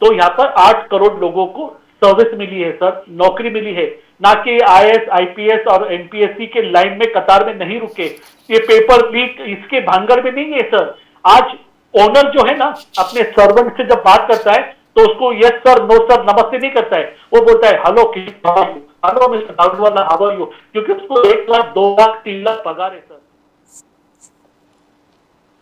तो यहाँ पर 8 करोड़ लोगों को सर्विस मिली है सर, नौकरी मिली है। ना कि IAS, IPS और NPSC के लाइन में कतार में नहीं रुके, ये पेपर लीक इसके भांगड़ में नहीं है सर। आज ओनर जो है ना अपने सर्वेंट से जब बात करता है तो उसको यस सर, नो सर, नमस्ते नहीं करता है, वो बोलता है hello hello mister Daruwala, how are you, क्योंकि उसको 1 लाख 2 लाख 3 लाख पगार है सर।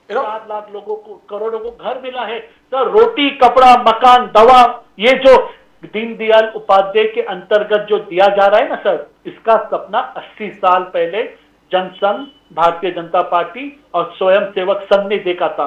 4 लाख लोगों को, करोड़ों को घर मिला है सर। रोटी, कपड़ा, मकान, दवा, ये जो दीनदयाल उपाध्याय के अंतर्गत जो दिया जा रहा है ना सर, इसका सपना 80 साल पहले जनसंघ, भारतीय जनता पार्टी और स्वयं सेवक संघ ने देखा था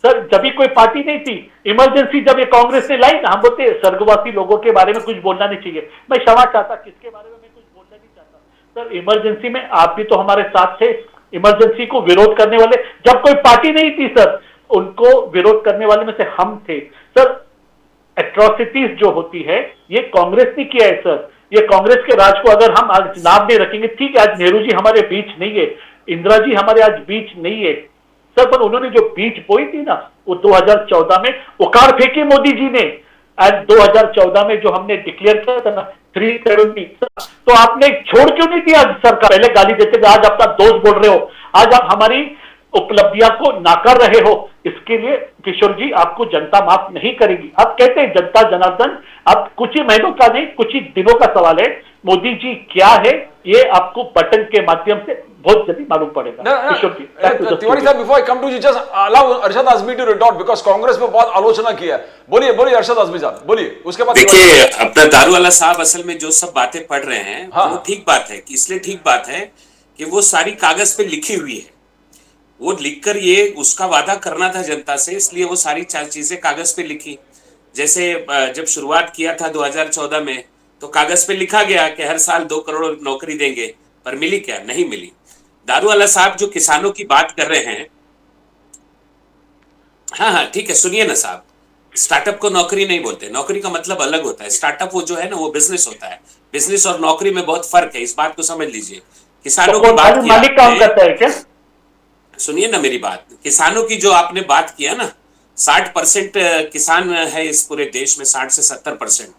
सर। जब भी कोई पार्टी नहीं थी, इमरजेंसी जब ये कांग्रेस ने लाई ना, हम बोलते स्वर्गवासी लोगों के बारे में कुछ बोलना नहीं चाहिए। मैं क्षमा चाहता, किसके बारे में मैं कुछ बोलना नहीं चाहता सर। इमरजेंसी में आप भी तो हमारे साथ थे, इमरजेंसी को विरोध करने वाले, जब कोई पार्टी नहीं थी सर, उनको विरोध करने वाले में से हम थे सर। एट्रोसिटीज जो होती है ये कांग्रेस ने किया है सर। ये कांग्रेस के राज को अगर हम आज नाम नहीं रखेंगे, ठीक है आज नेहरू जी हमारे बीच नहीं है, इंदिरा जी हमारे आज बीच नहीं है सर, पर उन्होंने जो बीज बोई थी ना वो 2014 में उखाड़ फेंकी मोदी जी ने। आज 2014 में जो हमने डिक्लेयर किया था ना 370, तो आपने छोड़ क्यों नहीं दिया सरकार? पहले गाली देते थे, आज अपना दोस्त बोल रहे हो, आज आप हमारी उपलब्धियां को नाकार रहे हो। इसके लिए किशोर जी आपको जनता माफ नहीं करेगी। आप कहते हैं जनता जनार्दन, अब कुछ ही महीनों का नहीं, कुछ ही दिनों का सवाल है। मोदी जी क्या है ये आपको बटन के माध्यम से बहुत जल्दी मालूम पड़ेगा। किशोर ji, Tiwari sahab, before I come to you, just allow Arshad Azmi to retort, because Congress में बहुत आलोचना किया है। बोलिए बोलिए अरशद आजमी साहब, बोलिए। उसके बाद देखिए, अपना दारूवाला साहब असल में जो सब बातें पढ़ रहे हैं वो ठीक बात है, कि इसलिए ठीक बात है कि वो सारी कागज पे लिखी हुई है। वो लिखकर ये उसका वादा करना था जनता से, इसलिए वो सारी चीजें कागज पे लिखी। जैसे जब शुरुआत किया था 2014 में, तो कागज पे लिखा गया कि हर साल 2 करोड़ नौकरी देंगे, पर मिली क्या? नहीं मिली। दारूवाला साहब जो किसानों की बात कर रहे हैं, हाँ ठीक है, सुनिए ना साहब, स्टार्टअप को नौकरी नहीं बोलते, नौकरी का मतलब अलग होता है। स्टार्टअप वो जो है ना वो बिजनेस होता है, बिजनेस और नौकरी में बहुत फर्क है, इस बात को समझ लीजिए। किसानों की बात मालिक काम करता है क्या? सुनिए ना मेरी बात, किसानों की जो आपने बात किया ना, 60% किसान है इस पूरे देश में, 60 से 70%।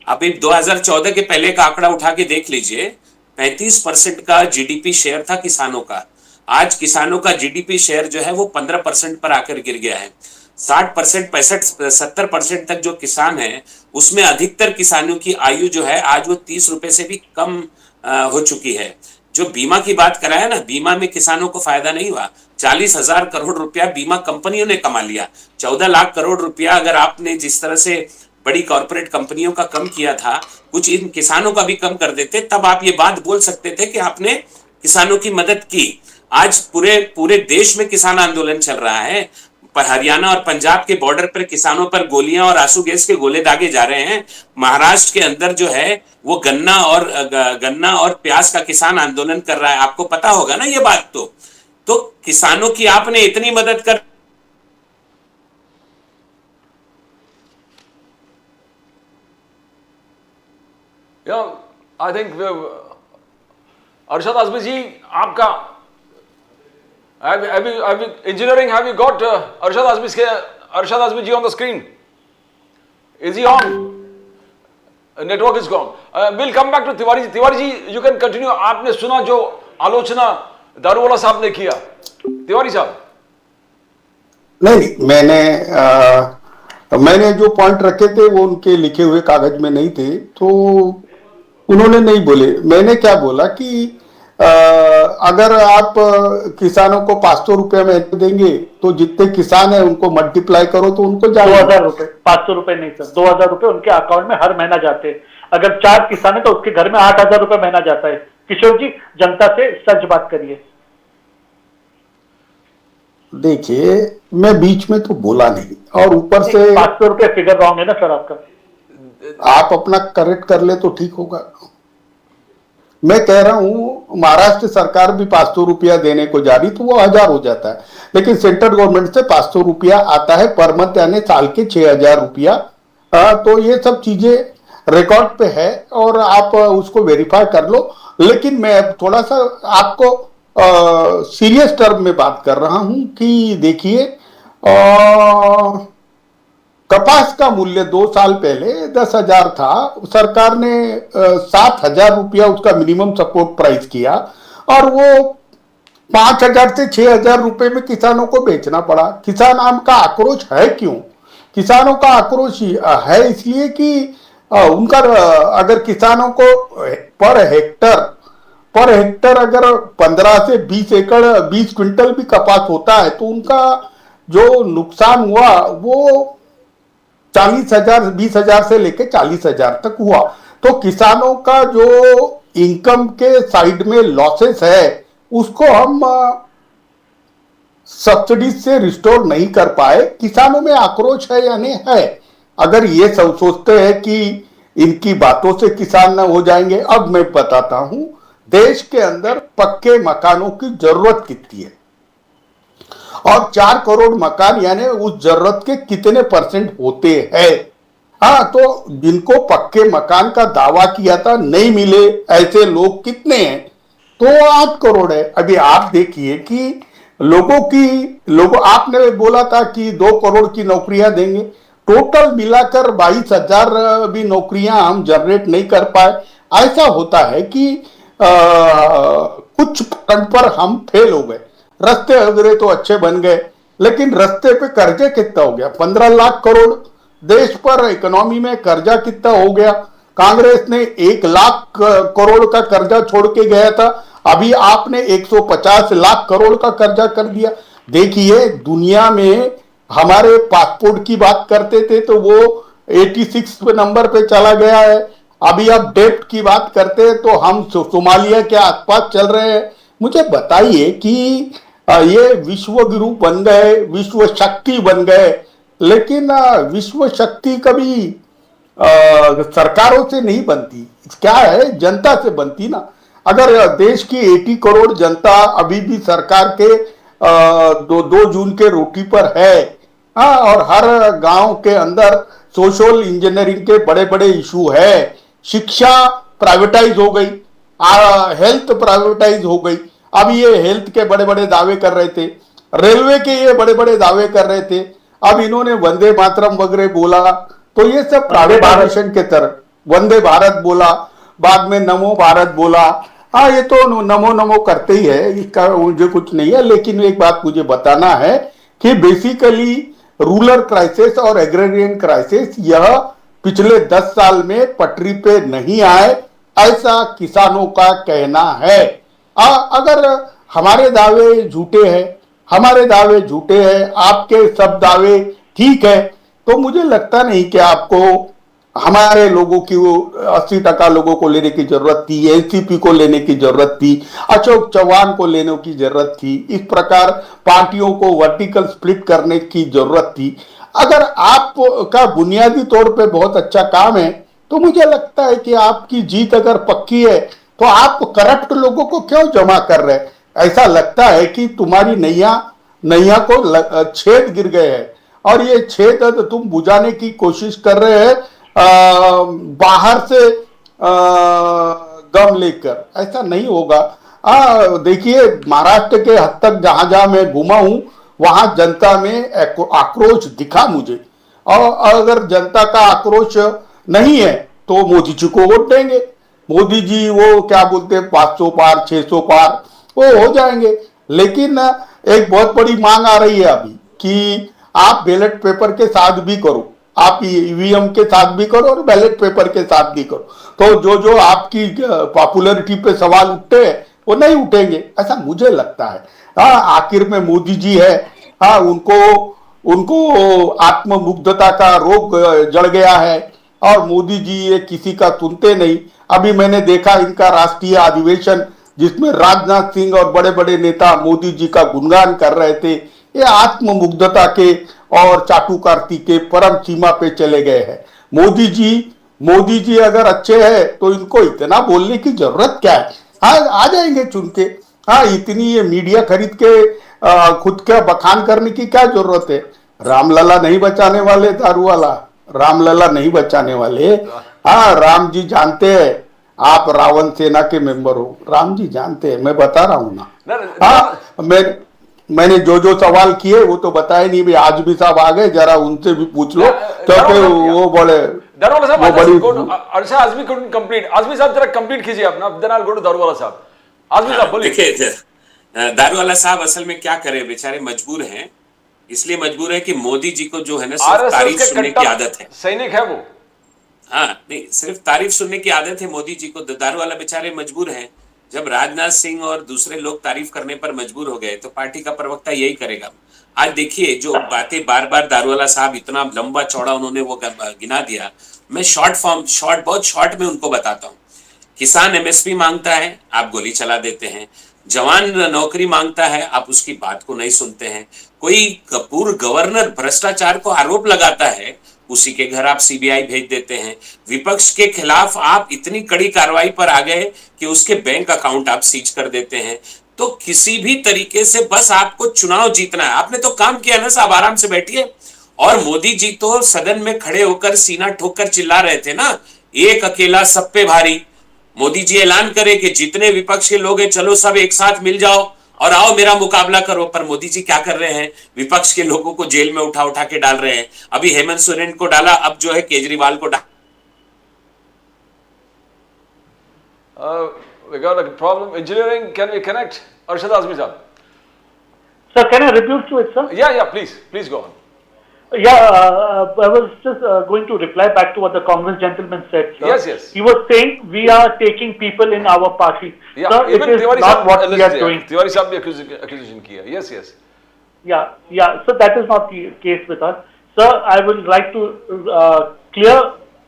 अभी 2014 के पहले का आंकड़ा उठा के देख लीजिए, 35% का जीडीपी शेयर था किसानों का। आज किसानों का जीडीपी शेयर जो है वो 15% पर आकर गिर गया है। 60%, 65, 70% तक जो किसान है, उसमें अधिकतर किसानों की आयु जो है आज वो 30 रुपए से भी कम हो चुकी है। जो बीमा की बात करा है ना, बीमा में किसानों को फायदा नहीं हुआ। 40,000 करोड़ रुपया बीमा कंपनियों ने कमा लिया। 14 लाख करोड़ रुपया अगर आपने जिस तरह से बड़ी कॉर्पोरेट कंपनियों का कम किया था, कुछ इन किसानों का भी कम कर देते, तब आप ये बात बोल सकते थे कि आपने किसानों की मदद की। आज पूरे पूरे देश में किसान आंदोलन चल रहा है, पर हरियाणा और पंजाब के बॉर्डर पर किसानों पर गोलियां और आंसू गैस के गोले दागे जा रहे हैं। महाराष्ट्र के अंदर जो है वो गन्ना और प्याज का किसान आंदोलन कर रहा है, आपको पता होगा ना ये बात। तो किसानों की आपने इतनी मदद कर आई थिंक अरशद आजमी जी, आपका engineering, have you got Arshad Azmi ji on the screen? Is he on? Network is gone. We'll come back to Tiwari ji. Tiwari ji, you can continue. आपने सुना जो आलोचना दारूवाला साहब ने किया, तिवारी साहब? नहीं, मैंने जो पॉइंट रखे थे वो उनके लिखे हुए कागज में नहीं थे, तो उन्होंने नहीं बोले। मैंने क्या बोला कि अगर आप किसानों को 500 रुपये में देंगे तो जितने किसान है उनको मल्टीप्लाई करो तो उनको 2000 रुपए, 500 रुपए नहीं सर, 2000 रुपए उनके अकाउंट में हर महीना जाते हैं। अगर 4 किसान है तो उसके घर में 8000 रुपए महीना जाता है। किशोर जी, जनता से सच बात करिए। देखिए, मैं बीच में तो बोला नहीं, और ऊपर से 500 रुपए फिगर रॉन्ग है ना सर आपका। आप अपना करेक्ट कर ले तो ठीक होगा। मैं कह रहा हूं महाराष्ट्र सरकार भी 500 रुपया देने को जा रही तो वो 1000 हो जाता है, लेकिन सेंट्रल गवर्नमेंट से 500 रुपया आता है पर मंथ, यानी साल के 6000 रुपया। तो ये सब चीजें रिकॉर्ड पे है और आप उसको वेरीफाई कर लो। लेकिन मैं थोड़ा सा आपको सीरियस टर्म में बात कर रहा हूं कि देखिए, कपास का मूल्य 2 साल पहले 10,000 था, सरकार ने 7,000 रुपया उसका मिनिमम सपोर्ट प्राइस किया और वो 5,000 से 6,000 रुपए में किसानों को बेचना पड़ा। किसान आम का आक्रोश है क्यों? किसानों का आक्रोश है इसलिए कि उनका अगर किसानों को पर हेक्टर अगर 15 से 20 एकड़ 20 क्विंटल भी कपास होता है तो उनका जो नुकसान हुआ वो 40,000 20,000 से लेकर 40,000 तक हुआ। तो किसानों का जो इनकम के साइड में लॉसेस है उसको हम सब्सिडी से रिस्टोर नहीं कर पाए। किसानों में आक्रोश है या नहीं है? अगर ये सब सोचते हैं कि इनकी बातों से किसान न हो जाएंगे, अब मैं बताता हूं देश के अंदर पक्के मकानों की जरूरत कितनी है और 4 करोड़ मकान यानी उस जरूरत के कितने परसेंट होते हैं। हाँ, तो जिनको पक्के मकान का दावा किया था नहीं मिले ऐसे लोग कितने हैं? तो 8 करोड़ है। अभी आप देखिए कि लोगों आपने बोला था कि 2 करोड़ की नौकरियां देंगे, टोटल मिलाकर 22,000 भी नौकरियां हम जनरेट नहीं कर पाए। ऐसा होता है कि कुछ फ्रंट पर हम फेल हो गए। रास्ते वगैरह तो अच्छे बन गए, लेकिन रास्ते पे कर्जे कितना हो गया? 15 लाख करोड़। देश पर इकोनॉमी में कर्जा कितना हो गया? कांग्रेस ने 1 लाख करोड़ का कर्जा छोड़ के गया था, अभी आपने 150 लाख करोड़ का कर्जा कर दिया। देखिए, दुनिया में हमारे पासपोर्ट की बात करते थे तो वो 86 नंबर पे चला गया है। अभी आप डेप्ट की बात करते हैं तो हम सोमालिया के आसपास चल रहे हैं। मुझे बताइए कि ये विश्व गुरु बन गए, विश्व शक्ति बन गए, लेकिन विश्व शक्ति कभी सरकारों से नहीं बनती, क्या है, जनता से बनती ना। अगर देश की 80 करोड़ जनता अभी भी सरकार के 2 जून के रोटी पर है, हाँ, और हर गांव के अंदर सोशल इंजीनियरिंग के बड़े बड़े इशू है, शिक्षा प्राइवेटाइज हो गई, हेल्थ प्राइवेटाइज हो गई। अब ये हेल्थ के बड़े बड़े दावे कर रहे थे, रेलवे के ये बड़े बड़े दावे कर रहे थे, अब इन्होंने वंदे मातरम वगैरह बोला, तो ये सब प्राइवेटाइजेशन के तरफ। वंदे भारत बोला, बाद में नमो भारत बोला। हाँ, ये तो नमो नमो करते ही है, इसका मुझे कुछ नहीं है। लेकिन एक बात मुझे बताना है कि बेसिकली रूरल क्राइसिस और एग्रेरियन क्राइसिस यह पिछले 10 साल में पटरी पे नहीं आए, ऐसा किसानों का कहना है। अगर हमारे दावे झूठे हैं, आपके सब दावे ठीक है, तो मुझे लगता नहीं कि आपको हमारे लोगों की वो 80% लोगों को लेने की जरूरत थी, एनसीपी को लेने की जरूरत थी, अशोक चौहान को लेने की जरूरत थी। इस प्रकार पार्टियों को वर्टिकल स्प्लिट करने की जरूरत थी। अगर आपका बुनियादी तौर पे बहुत अच्छा काम है तो मुझे लगता है कि आपकी जीत अगर पक्की है तो आप करप्ट लोगों को क्यों जमा कर रहे हैं? ऐसा लगता है कि तुम्हारी नैया नैया को छेद गिर गए हैं और ये छेद तुम बुझाने की कोशिश कर रहे हैं बाहर से गम लेकर। ऐसा नहीं होगा। देखिए, महाराष्ट्र के हद तक जहां जहां मैं घूमा हूं वहां जनता में आक्रोश दिखा मुझे, और अगर जनता का आक्रोश नहीं है तो मोदी जी को वोट देंगे। मोदी जी वो क्या बोलते हैं 500 पार 600 पार वो हो जाएंगे। लेकिन एक बहुत बड़ी मांग आ रही है अभी कि आप बैलेट पेपर के साथ भी करो, आप ईवीएम के साथ भी करो और बैलेट पेपर के साथ भी करो, तो जो जो आपकी पॉपुलैरिटी पे सवाल उठते हैं वो नहीं उठेंगे, ऐसा मुझे लगता है। आखिर में मोदी जी है, उनको आत्ममुग्धता का रोग जड़ गया है और मोदी जी ये किसी का सुनते नहीं। अभी मैंने देखा इनका राष्ट्रीय अधिवेशन जिसमें राजनाथ सिंह और बड़े बड़े नेता मोदी जी का गुणगान कर रहे थे, ये आत्ममुग्धता के और चाटुकारिता के परम सीमा पे चले गए हैं। मोदी जी अगर अच्छे हैं तो इनको इतना बोलने की जरूरत क्या है? हाँ, आ जाएंगे चुन के। हाँ, इतनी ये मीडिया खरीद के खुद का बखान करने की क्या जरूरत है? रामलला नहीं बचाने वाले दारू वाला, रामलला नहीं बचाने वाले। हाँ, राम जी जानते हैं आप रावण सेना के मेंबर हो, राम जी जानते हैं, मैं बता रहा हूं ना। हाँ, मैंने जो सवाल किए वो तो बताए नहीं भाई। आज भी साहब आ गए, जरा उनसे भी पूछ लो क्योंकि वो बड़े दारूवाला साहब आजमी couldn't complete। आजमी साहब जरा कंप्लीट कीजिए अपना, then I'll go to Daruwalla साहब। आजमी साहब बोलिए। देखिए, दारूवाला साहब असल में क्या करे, बेचारे मजबूर हैं। इसलिए मजबूर है कि मोदी जी को जो है ना सिर्फ तारीफ सुनने की आदत है। सैनिक है वो। हाँ, नहीं, सिर्फ तारीफ सुनने की आदत है मोदी जी को। दारूवाला बेचारे मजबूर हैं। जब राजनाथ सिंह और दूसरे लोग तारीफ करने पर मजबूर हो गए तो पार्टी का प्रवक्ता यही करेगा। आज देखिए, जो बातें बार बार दारूवाला साहब इतना लंबा चौड़ा उन्होंने वो गिना दिया, मैं बहुत शॉर्ट में उनको बताता हूँ। किसान एमएसपी मांगता है, आप गोली चला देते हैं। जवान नौकरी मांगता है, आप उसकी बात को नहीं सुनते हैं। कोई पूर्व गवर्नर भ्रष्टाचार को आरोप लगाता है, उसी के घर आप सीबीआई भेज देते हैं। विपक्ष के खिलाफ आप इतनी कड़ी कार्रवाई पर आ गए कि उसके बैंक अकाउंट आप सीज कर देते हैं। तो किसी भी तरीके से बस आपको चुनाव जीतना है। आपने तो काम किया ना साहब, आराम से बैठिए। और मोदी जी तो सदन में खड़े होकर सीना ठोककर चिल्ला रहे थे ना, एक अकेला सब पे भारी। मोदी जी ऐलान करे कि जितने विपक्ष के लोग हैं चलो सब एक साथ मिल जाओ और आओ मेरा मुकाबला करो। पर मोदी जी क्या कर रहे हैं, विपक्ष के लोगों को जेल में उठा उठा के डाल रहे हैं। अभी हेमंत सोरेन को डाला, अब जो है केजरीवाल को डाला। We got a problem. Engineering, can we connect? Arshad Azmi sir. Sir, can I rebuke to it, sir? Yeah, please go on. Yeah, I was just going to reply back to what the Congress gentleman said, sir. Yes. He was saying we are taking people in our party. Yeah, sir, even it is Tiwari not sahab, what we are doing. Tiwari साहब भी accusation किया। Yes. Yeah. So that is not the case with us. Sir, I would like to clear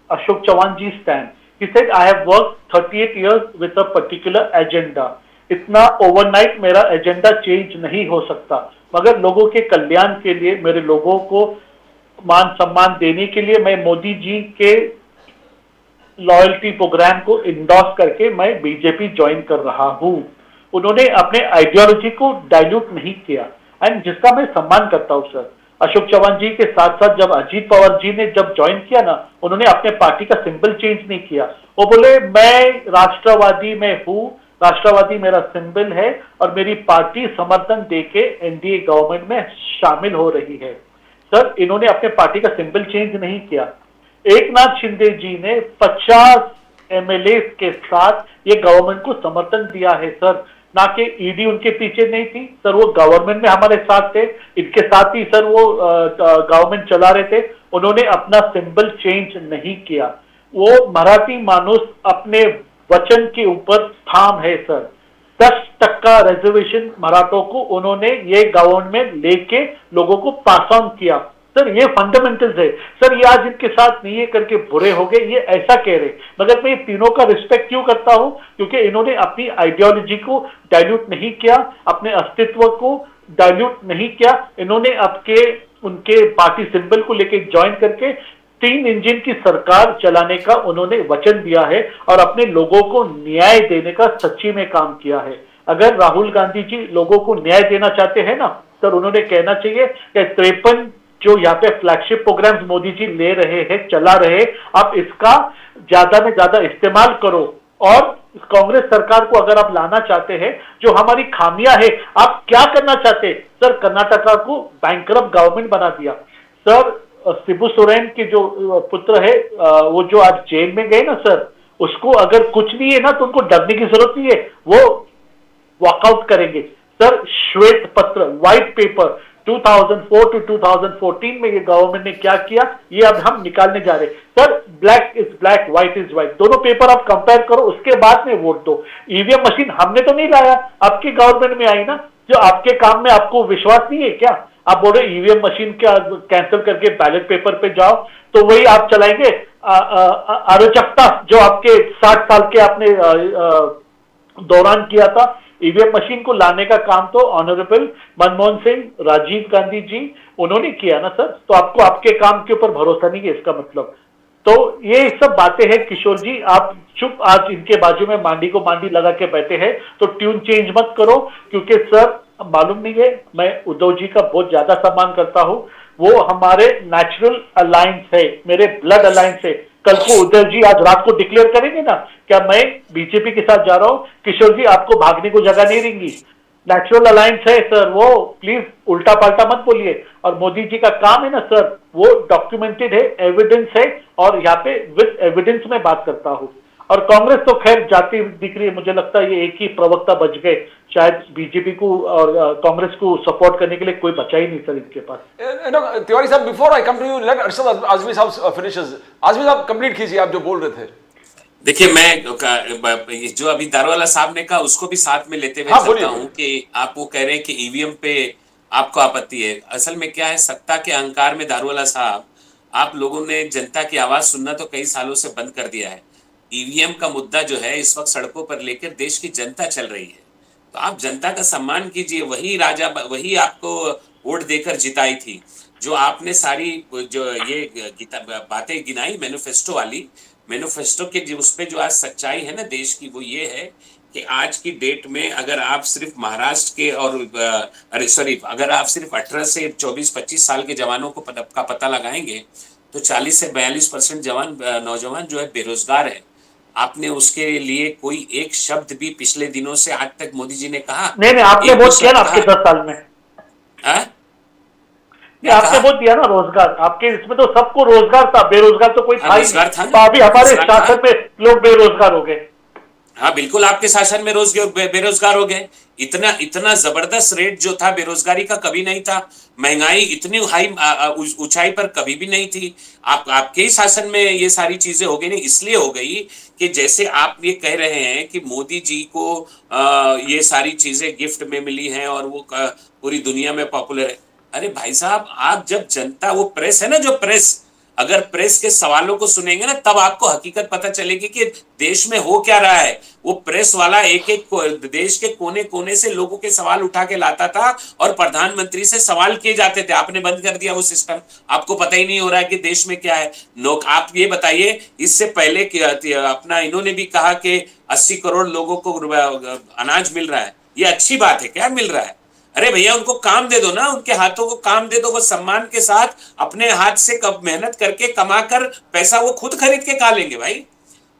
Ashok Chauhan ji's stand. He said, I have worked 38 years with a particular agenda. इतना ओवरनाइट मेरा एजेंडा चेंज नहीं हो सकता, मगर लोगों के कल्याण के लिए, मेरे लोगों को मान सम्मान देने के लिए मैं मोदी जी के लॉयल्टी प्रोग्राम को इंडोर्स करके मैं बीजेपी ज्वाइन कर रहा हूं। उन्होंने अपने आइडियोलॉजी को डाइल्यूट नहीं किया, एंड जिसका मैं सम्मान करता हूं सर। अशोक चौहान जी के साथ साथ जब अजीत पवार जी ने जब ज्वाइन किया ना, उन्होंने अपने पार्टी का सिंबल चेंज नहीं किया। वो बोले मैं राष्ट्रवादी में हूं, राष्ट्रवादी मेरा सिंबल है और मेरी पार्टी समर्थन देके एनडीए गवर्नमेंट में शामिल हो रही है। सर, इन्होंने अपने पार्टी का सिंबल चेंज नहीं किया। एकनाथ शिंदे जी ने 50 एमएलए के साथ ये गवर्नमेंट को समर्थन दिया है सर, ना कि ईडी उनके पीछे नहीं थी सर। वो गवर्नमेंट में हमारे साथ थे, इनके साथ ही सर वो गवर्नमेंट चला रहे थे। उन्होंने अपना सिंबल चेंज नहीं किया। वो मराठी मानुस अपने वचन के ऊपर ठाम है सर। 10% रिजर्वेशन मराठों को उन्होंने ये गवर्नमेंट लेके लोगों को पास ऑन किया। सर ये फंडामेंटल्स है सर, ये आज इनके साथ नहीं है करके बुरे हो गए, ये ऐसा कह रहे। मगर मैं ये तीनों का रिस्पेक्ट क्यों करता हूं, क्योंकि इन्होंने अपनी आइडियोलॉजी को डाइल्यूट नहीं किया, अपने अस्तित्व को डाइल्यूट नहीं किया। इन्होंने आपके उनके पार्टी सिंबल को लेके ज्वाइन करके 3 इंजन की सरकार चलाने का उन्होंने वचन दिया है और अपने लोगों को न्याय देने का सच्ची में काम किया है। अगर राहुल गांधी जी लोगों को न्याय देना चाहते हैं ना सर, उन्होंने कहना चाहिए कि 53 जो यहाँ पे फ्लैगशिप प्रोग्राम्स मोदी जी ले रहे हैं, चला रहे, आप इसका ज्यादा में ज्यादा इस्तेमाल करो। और कांग्रेस सरकार को अगर आप लाना चाहते हैं, जो हमारी खामियां है, आप क्या करना चाहते हैं सर? कर्नाटका को बैंकरप्ट गवर्नमेंट बना दिया सर। शिबू सोरेन के जो पुत्र है, वो जो आज जेल में गए ना सर, उसको अगर कुछ नहीं है ना तो उनको डरने की जरूरत नहीं है, वो वॉकआउट करेंगे सर। श्वेत पत्र, व्हाइट पेपर 2004 to 2014 में ये गवर्नमेंट ने क्या किया, ये अब हम निकालने जा रहे हैं sir. Black is black, white is white, दोनों पेपर आप कंपेयर करो, उसके बाद में वोट दो। ईवीएम मशीन हमने तो नहीं लाया, आपकी गवर्नमेंट में आई ना। जो आपके काम में आपको विश्वास नहीं है क्या? आप बोल रहे ईवीएम मशीन का कैंसिल करके बैलेट पेपर पे जाओ, तो वही आप चलाएंगे। अराजकता जो आपके 60 साल के आपने दौरान किया था, ईवीएम मशीन को लाने का काम तो ऑनरेबल मनमोहन सिंह, राजीव गांधी जी उन्होंने किया ना सर। तो आपको आपके काम के ऊपर भरोसा नहीं है, इसका मतलब। तो ये सब बातें हैं किशोर जी, आप चुप आज इनके बाजू में मांडी को मांडी लगा के बैठे हैं, तो ट्यून चेंज मत करो। क्योंकि सर मालूम नहीं है, मैं उद्धव जी का बहुत ज्यादा सम्मान करता हूं, वो हमारे नेचुरल अलायंस है, मेरे ब्लड अलायंस है। कल को उद्धव जी आज रात को डिक्लेयर करेंगे ना क्या मैं बीजेपी के साथ जा रहा हूं, किशोर जी आपको भागने को जगह नहीं रहेंगी। नेचुरल अलायंस है सर, वो प्लीज उल्टा पाल्टा मत बोलिए। और मोदी जी का काम है ना सर, वो डॉक्यूमेंटेड है, एविडेंस है, और यहाँ पे विद एविडेंस में बात करता हूँ। और कांग्रेस तो खैर जाती दिख रही है, मुझे लगता है ये एक ही प्रवक्ता बच गए, शायद बीजेपी को और कांग्रेस को सपोर्ट करने के लिए कोई बचा ही नहीं सर इनके पास। Tiwari sahab, before I come to you, let Arshad Azmi sahab finishes. Azmi साहब कंप्लीट कीजिए आप जो बोल रहे थे। देखिए, मैं जो अभी दारोवाला साहब ने कहा उसको भी साथ में लेते हुए चलता हूं कि आप वो कह रहे हैं कि ईवीएम पे आपको आपत्ति है। असल में क्या है, सत्ता के अहंकार में दारोवाला साहब, आप लोगों ने जनता की आवाज सुनना तो कई सालों से बंद कर दिया है। ईवीएम का मुद्दा जो है इस वक्त सड़कों पर लेकर देश की जनता चल रही है, तो आप जनता का सम्मान कीजिए। वही राजा, वही आपको वोट देकर जिताई थी। जो आपने सारी जो ये बातें गिनाई मैनिफेस्टो वाली, मैनिफेस्टो के जो उस पे जो आज सच्चाई है ना देश की, वो ये है कि आज की डेट में अगर आप सिर्फ महाराष्ट्र के और अगर आप सिर्फ 18 से 24-25 साल के जवानों को का पता लगाएंगे तो 40 से 42% नौजवान जो है बेरोजगार है। आपने उसके लिए कोई एक शब्द भी पिछले दिनों से आज तक मोदी जी ने कहा? नहीं, आपने वोट किया ना आपके 10 साल में। आपने वोट दिया ना रोजगार, आपके इसमें तो सबको रोजगार था, बेरोजगार तो कोई था ही नहीं। तो अभी हमारे शासन में लोग बेरोजगार हो गए। हाँ बिल्कुल, आपके शासन में बेरोजगार हो गए। इतना जबरदस्त रेट जो था बेरोजगारी का कभी नहीं था। महंगाई इतनी हाई ऊंचाई पर कभी भी नहीं थी। आपके ही शासन में ये सारी चीजें हो गई। नहीं इसलिए हो गई कि जैसे आप ये कह रहे हैं कि मोदी जी को ये सारी चीजें गिफ्ट में मिली हैं और वो पूरी दुनिया में पॉपुलर है। अरे भाई साहब, आप जब जनता, वो प्रेस है ना, जो प्रेस, अगर प्रेस के सवालों को सुनेंगे ना तब आपको हकीकत पता चलेगी कि देश में हो क्या रहा है। वो प्रेस वाला एक देश के कोने कोने से लोगों के सवाल उठा के लाता था और प्रधानमंत्री से सवाल किए जाते थे। आपने बंद कर दिया वो सिस्टम, आपको पता ही नहीं हो रहा है कि देश में क्या है। आप ये बताइए, इससे पहले अपना इन्होंने भी कहा कि 80 करोड़ लोगों को अनाज मिल रहा है। ये अच्छी बात है क्या? मिल रहा है? अरे भैया, उनको काम दे दो ना, उनके हाथों को काम दे दो। वो सम्मान के साथ अपने हाथ से मेहनत करके कमा कर पैसा वो खुद खरीद के खा लेंगे। भाई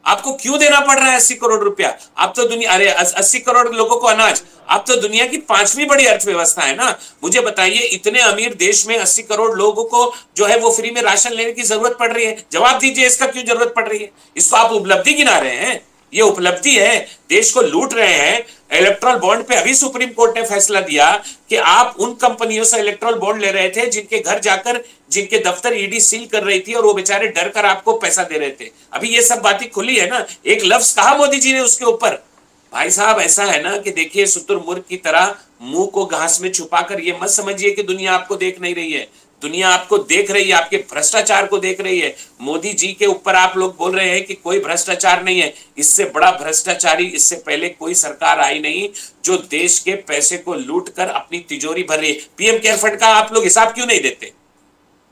आपको क्यों देना पड़ रहा है 80 करोड़ रुपया? आप तो दुनिया, अरे 80 करोड़ लोगों को अनाज, आप तो दुनिया की 5वीं बड़ी अर्थव्यवस्था है ना। मुझे बताइए, इतने अमीर देश में 80 करोड़ लोगों को जो है वो फ्री में राशन लेने की जरूरत पड़ रही है। जवाब दीजिए, इसका क्यों जरूरत पड़ रही है? इसको आप उपलब्धि गिना रहे हैं? ये उपलब्धि है, देश को लूट रहे हैं। इलेक्ट्रल बॉन्ड पे अभी सुप्रीम कोर्ट ने फैसला दिया कि आप उन कंपनियों से इलेक्ट्रल बॉन्ड ले रहे थे जिनके घर जाकर, जिनके दफ्तर ईडी सील कर रही थी और वो बेचारे डर कर आपको पैसा दे रहे थे। अभी ये सब बातें खुली है ना। एक लफ्ज कहा मोदी जी ने उसके ऊपर? भाई साहब, ऐसा है ना कि देखिए, शुतुरमुर्ग की तरह मुंह को घास में छुपाकर ये मत समझिए कि दुनिया आपको देख नहीं रही है। दुनिया आपको देख रही है, आपके भ्रष्टाचार को देख रही है। मोदी जी के ऊपर आप लोग बोल रहे हैं कि कोई भ्रष्टाचार नहीं है, इससे बड़ा भ्रष्टाचारी इससे पहले कोई सरकार आई नहीं जो देश के पैसे को लूट कर अपनी तिजोरी भर रही है। पीएम केयर फंड का आप लोग हिसाब क्यों नहीं देते?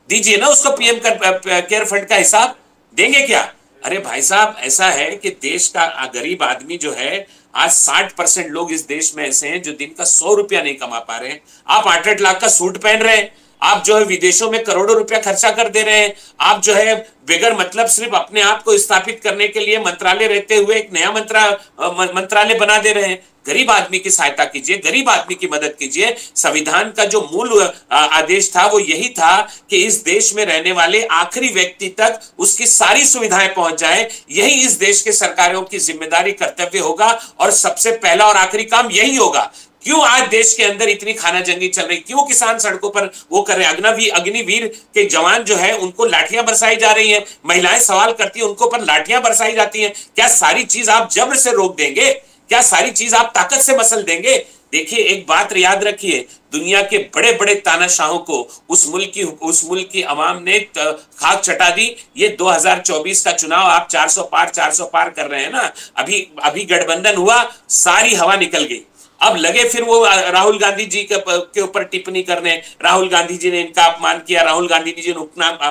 दीजिए ना उसको, पीएम केयर फंड का हिसाब देंगे क्या? अरे भाई साहब, ऐसा है कि देश का गरीब आदमी जो है, आज 60% लोग इस देश में ऐसे हैं जो दिन का 100 रुपया नहीं कमा पा रहे हैं। आप 8-8 लाख का सूट पहन रहे हैं, आप जो है विदेशों में करोड़ों रुपया खर्चा कर दे रहे हैं, आप जो है बेगर मतलब सिर्फ अपने आप को स्थापित करने के लिए मंत्रालय रहते हुए एक नया मंत्रालय बना दे रहे हैं। गरीब आदमी की सहायता कीजिए, गरीब आदमी की मदद कीजिए। संविधान का जो मूल आदेश था वो यही था कि इस देश में रहने वाले आखिरी व्यक्ति तक उसकी सारी सुविधाएं पहुंच जाए। यही इस देश के सरकारों की जिम्मेदारी, कर्तव्य होगा और सबसे पहला और आखिरी काम यही होगा। क्यों आज देश के अंदर इतनी खाना जंगी चल रही? क्यों किसान सड़कों पर वो कर रहे हैं? अग्निवीर के जवान जो है उनको लाठियां बरसाई जा रही हैं, महिलाएं सवाल करती हैं, उनको पर लाठियां बरसाई जाती हैं। क्या सारी चीज आप जबर से रोक देंगे? क्या सारी चीज आप ताकत से मसल देंगे? देखिए, एक बात याद रखिए, दुनिया के बड़े बड़े तानाशाहों को उस मुल्क की अवाम ने खाक चटा दी। ये 2024 का चुनाव आप 400 पार कर रहे हैं ना। अभी गठबंधन हुआ, सारी हवा निकल गई। अब लगे फिर वो राहुल गांधी जी के ऊपर टिप्पणी करने, राहुल गांधी जी ने इनका अपमान किया, राहुल गांधी जी ने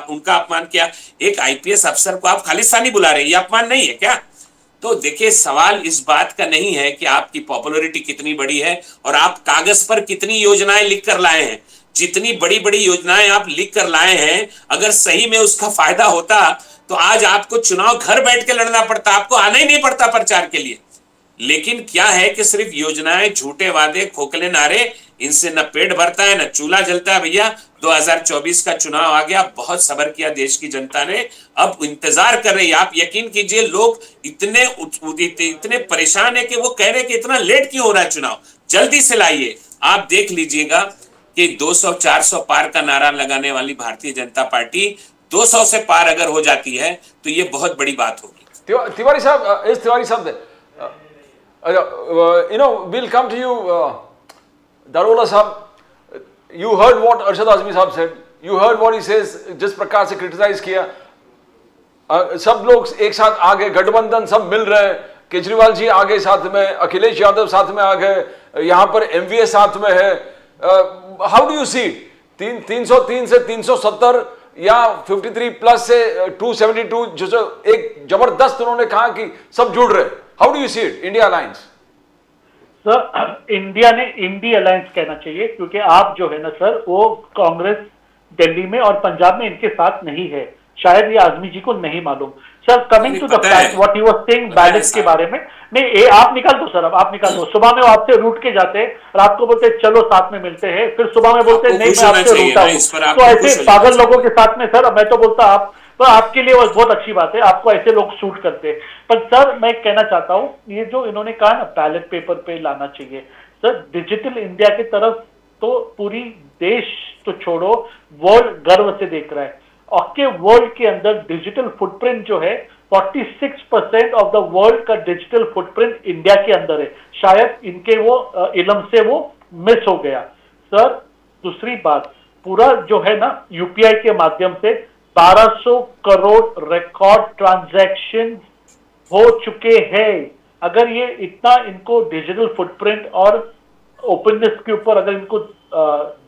उनका अपमान किया। एक आईपीएस अफसर को आप खालिस्तानी बुला रहे हैं, ये अपमान नहीं है क्या? तो देखिए, सवाल इस बात का नहीं है कि आपकी पॉपुलैरिटी कितनी बड़ी है और आप कागज पर कितनी योजनाएं लिख कर लाए हैं। जितनी बड़ी बड़ी योजनाएं आप लिख कर लाए हैं, अगर सही में उसका फायदा होता तो आज आपको चुनाव घर बैठ के लड़ना पड़ता, आपको आना ही नहीं पड़ता प्रचार के लिए। लेकिन क्या है कि सिर्फ योजनाएं, झूठे वादे, खोखले नारे, इनसे न पेट भरता है न चूल्हा जलता है। भैया, 2024 का चुनाव आ गया, बहुत सब्र किया देश की जनता ने, अब इंतजार कर रही है। आप यकीन कीजिए, लोग इतने परेशान है कि वो कह रहे कि इतना लेट क्यों हो रहा है चुनाव, जल्दी से लाइए। आप देख लीजिएगा कि 200-400 पार का नारा लगाने वाली भारतीय जनता पार्टी 200 से पार अगर हो जाती है तो ये बहुत बड़ी बात होगी। तिवारी साहब, we'll come to you, Darola Sahab. You heard what Arshad Azmi Sahab said. You heard what he says. जिस प्रकार से क्रिटिसाइज किया, सब लोग एक साथ आ गए, गठबंधन सब मिल रहे हैं। केजरीवाल जी आ गए साथ में, अखिलेश यादव साथ में आ गए, यहाँ पर एमवीएस साथ में है। हाउ डू यू सी 303 से 370 या 53 प्लस से 272, जो एक जबरदस्त उन्होंने कहा कि सब जुड़ रहे। How do you see it, India Alliance? Sir, India ने इंडी अलायंस कहना चाहिए, क्योंकि आप जो है ना सर, वो कांग्रेस दिल्ली में और पंजाब में इनके साथ नहीं है। शायद ये आजमी जी को नहीं मालूम। Sir, coming to the fact what he was saying balance के बारे में, नहीं ये आप निकाल दो सर, अब आप निकाल दो। सुबह में वो आपसे रूट के जाते, रात को बोलते चलो साथ में मिलते हैं, फिर सुबह में बोलते नहीं मैं आपसे रूठा हूं। तो ऐसे पागल लोगों के साथ में सर, मैं तो बोलता आप तो आपके लिए वो बहुत अच्छी बात है, आपको ऐसे लोग सूट करते हैं। पर सर, मैं कहना चाहता हूं, ये जो इन्होंने कहा ना बैलेट पेपर पे लाना चाहिए, सर डिजिटल इंडिया की तरफ तो पूरी देश तो छोड़ो, वर्ल्ड गर्व से देख रहा है। और के वर्ल्ड के अंदर डिजिटल फुटप्रिंट जो है 46% ऑफ द वर्ल्ड का डिजिटल फुटप्रिंट इंडिया के अंदर है। शायद इनके वो इल्म से वो मिस हो गया। सर, दूसरी बात, पूरा जो है ना यूपीआई के माध्यम से 1200 करोड़ रिकॉर्ड ट्रांजैक्शन हो चुके हैं। अगर ये इतना इनको डिजिटल फुटप्रिंट और ओपननेस के ऊपर अगर इनको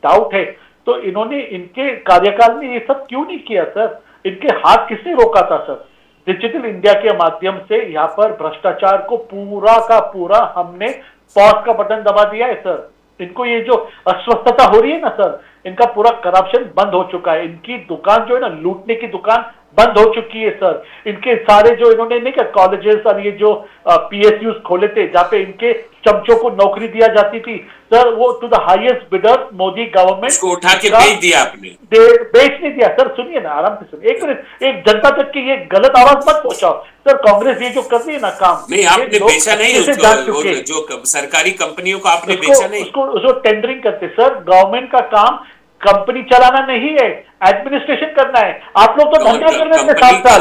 डाउट है, तो इन्होंने इनके कार्यकाल में ये सब क्यों नहीं किया सर? इनके हाथ किसने रोका था सर? डिजिटल इंडिया के माध्यम से यहाँ पर भ्रष्टाचार को पूरा का पूरा हमने पॉज का बटन दबा दिया है सर। इनको ये जो अस्वस्थता हो रही है ना सर, इनका पूरा करप्शन बंद हो चुका है। इनकी दुकान जो है ना, लूटने की दुकान बंद हो चुकी है सर। इनके सारे जो इन्होंने नहीं क्या कॉलेजेस और ये जो पीएसयूज खोले थे जहाँ पे इनके चमचों को नौकरी दिया जाती थी सर, वो to the highest bidder Modi government को उठा के बेच दिया आपने। बेच नहीं दिया सर। सुनिए ना, आराम से सुनिए, एक मिनट, एक जनता तक की ये गलत आवाज मत पहुंचाओ सर। कांग्रेस ये जो कर रही है ना काम, नहीं आपने बेचा नहीं उसको, जो सरकारी कंपनियों को आपने बेचा नहीं, उसको टेंडरिंग करते सर। गवर्नमेंट का काम कंपनी चलाना नहीं है, एडमिनिस्ट्रेशन करना है। आप लोग तो धंधा कर रहे हैं 7 साल,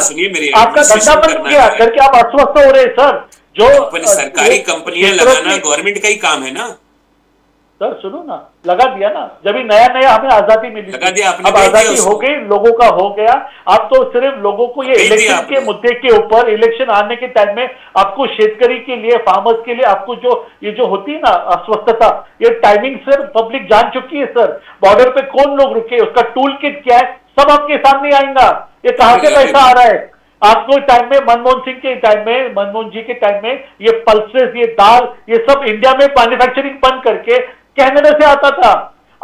आपका धंधा बंद गया करके आप अस्वस्थ हो रहे हैं सर। जो सरकारी कंपनियां लगाना गवर्नमेंट का ही काम है ना। सर सुनो ना, लगा दिया ना, जब भी नया नया हमें आजादी मिली लगा थी, दिया आपने, अब भेज दिया आजादी उसको। हो गई, लोगों का हो गया। अब तो सिर्फ लोगों को ये भेज दिया इलेक्शन आपने। के मुद्दे के ऊपर, इलेक्शन आने के टाइम में आपको शेतकरी के लिए, फार्मर्स के लिए आपको जो ये जो होती है ना अस्वस्थता, ये टाइमिंग सर पब्लिक जान चुकी है सर। बॉर्डर पे कौन लोग रुके, उसका टूल किट क्या है, सब आपके सामने आएगा। ये कहां से पैसा आ रहा है आपको टाइम में, मनमोहन सिंह के टाइम में, मनमोहन जी के टाइम में, ये पल्सेस, ये दाल, ये सब इंडिया में मैन्युफैक्चरिंग बंद करके कनाडा से आता था।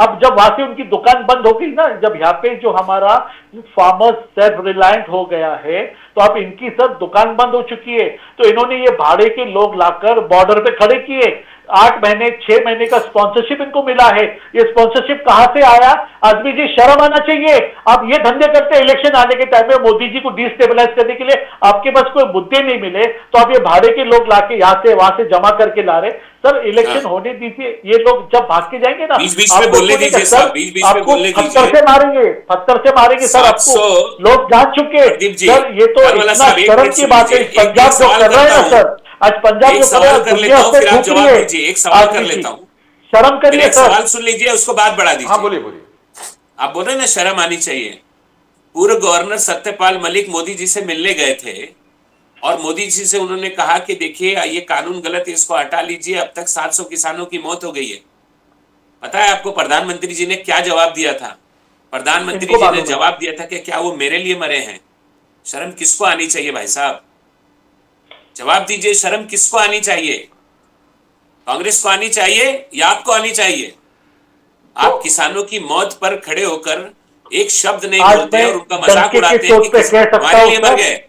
अब जब वहां से उनकी दुकान बंद हो गई ना, जब यहाँ पे जो हमारा फार्मर्स सेल्फ रिलायंट हो गया है, तो अब इनकी सब दुकान बंद हो चुकी है। तो इन्होंने ये भाड़े के लोग लाकर बॉर्डर पे खड़े किए। 8 महीने 6 महीने का स्पॉन्सरशिप इनको मिला है। ये स्पॉन्सरशिप कहां से आया? आदमी जी शर्म आना चाहिए। आप ये धंधे करते इलेक्शन आने के टाइम में मोदी जी को डिस्टेबलाइज करने के लिए, आपके पास कोई मुद्दे नहीं मिले तो आप ये भाड़े के लोग लाके यहाँ से वहां से जमा करके ला रहे। सर इलेक्शन होने दीजिए, ये लोग जब भाग के जाएंगे ना, बीच-बीच में बोलने दीजिए साहब, बीच-बीच में बोलने दीजिए। पत्थर से मारेंगे, पत्थर से मारेंगे सर आपको, लोग जान चुके। प्रदीप जी, सर ये तो दारोला इतना साहब, एक शर्म मिनट की सुन बात है। लीजिए। एक पंजाब जो सवाल कर रहा है करता ना हूं। सर, आज पंजाब एक जो कर रहा सवाल है, कर दुनिया लेता हूं, उससे फिर आप ठुक जवाब रही है। दीजिए। एक सवाल कर आदमी जी, लेता हूं। शर्म मेरा करिए एक सर। सवाल सुन लीजिए, उसको बात बढ़ा हाँ दीजिए। बोलिए बोलिए। आप बोल रहे हैं ना शर्म आनी चाहिए। पूर्व गवर्नर सत्यपाल मलिक मोदी जी से मिलने गए थे और मोदी जी से उन्होंने कहा कि देखिए ये कानून गलत है, इसको हटा लीजिए, अब तक 700 किसानों की मौत हो गई है। पता है आपको प्रधानमंत्री जी ने क्या जवाब दिया था? प्रधानमंत्री इनको जी ने मालूम है। जवाब दिया था कि क्या वो मेरे लिए मरे हैं? शर्म किसको आनी चाहिए भाई साहब? जवाब दीजिए, शर्म किसको आनी चाहिए? कांग्रेस को आनी चाहिए या आपको आनी चाहिए? आप किसानों की मौत पर खड़े होकर एक शब्द नहीं आज बोलते मैं और उनका मजाक डंके की उड़ाते हैं चोट कि पे कह सकता हमारे हूं लिए मर सर, गए।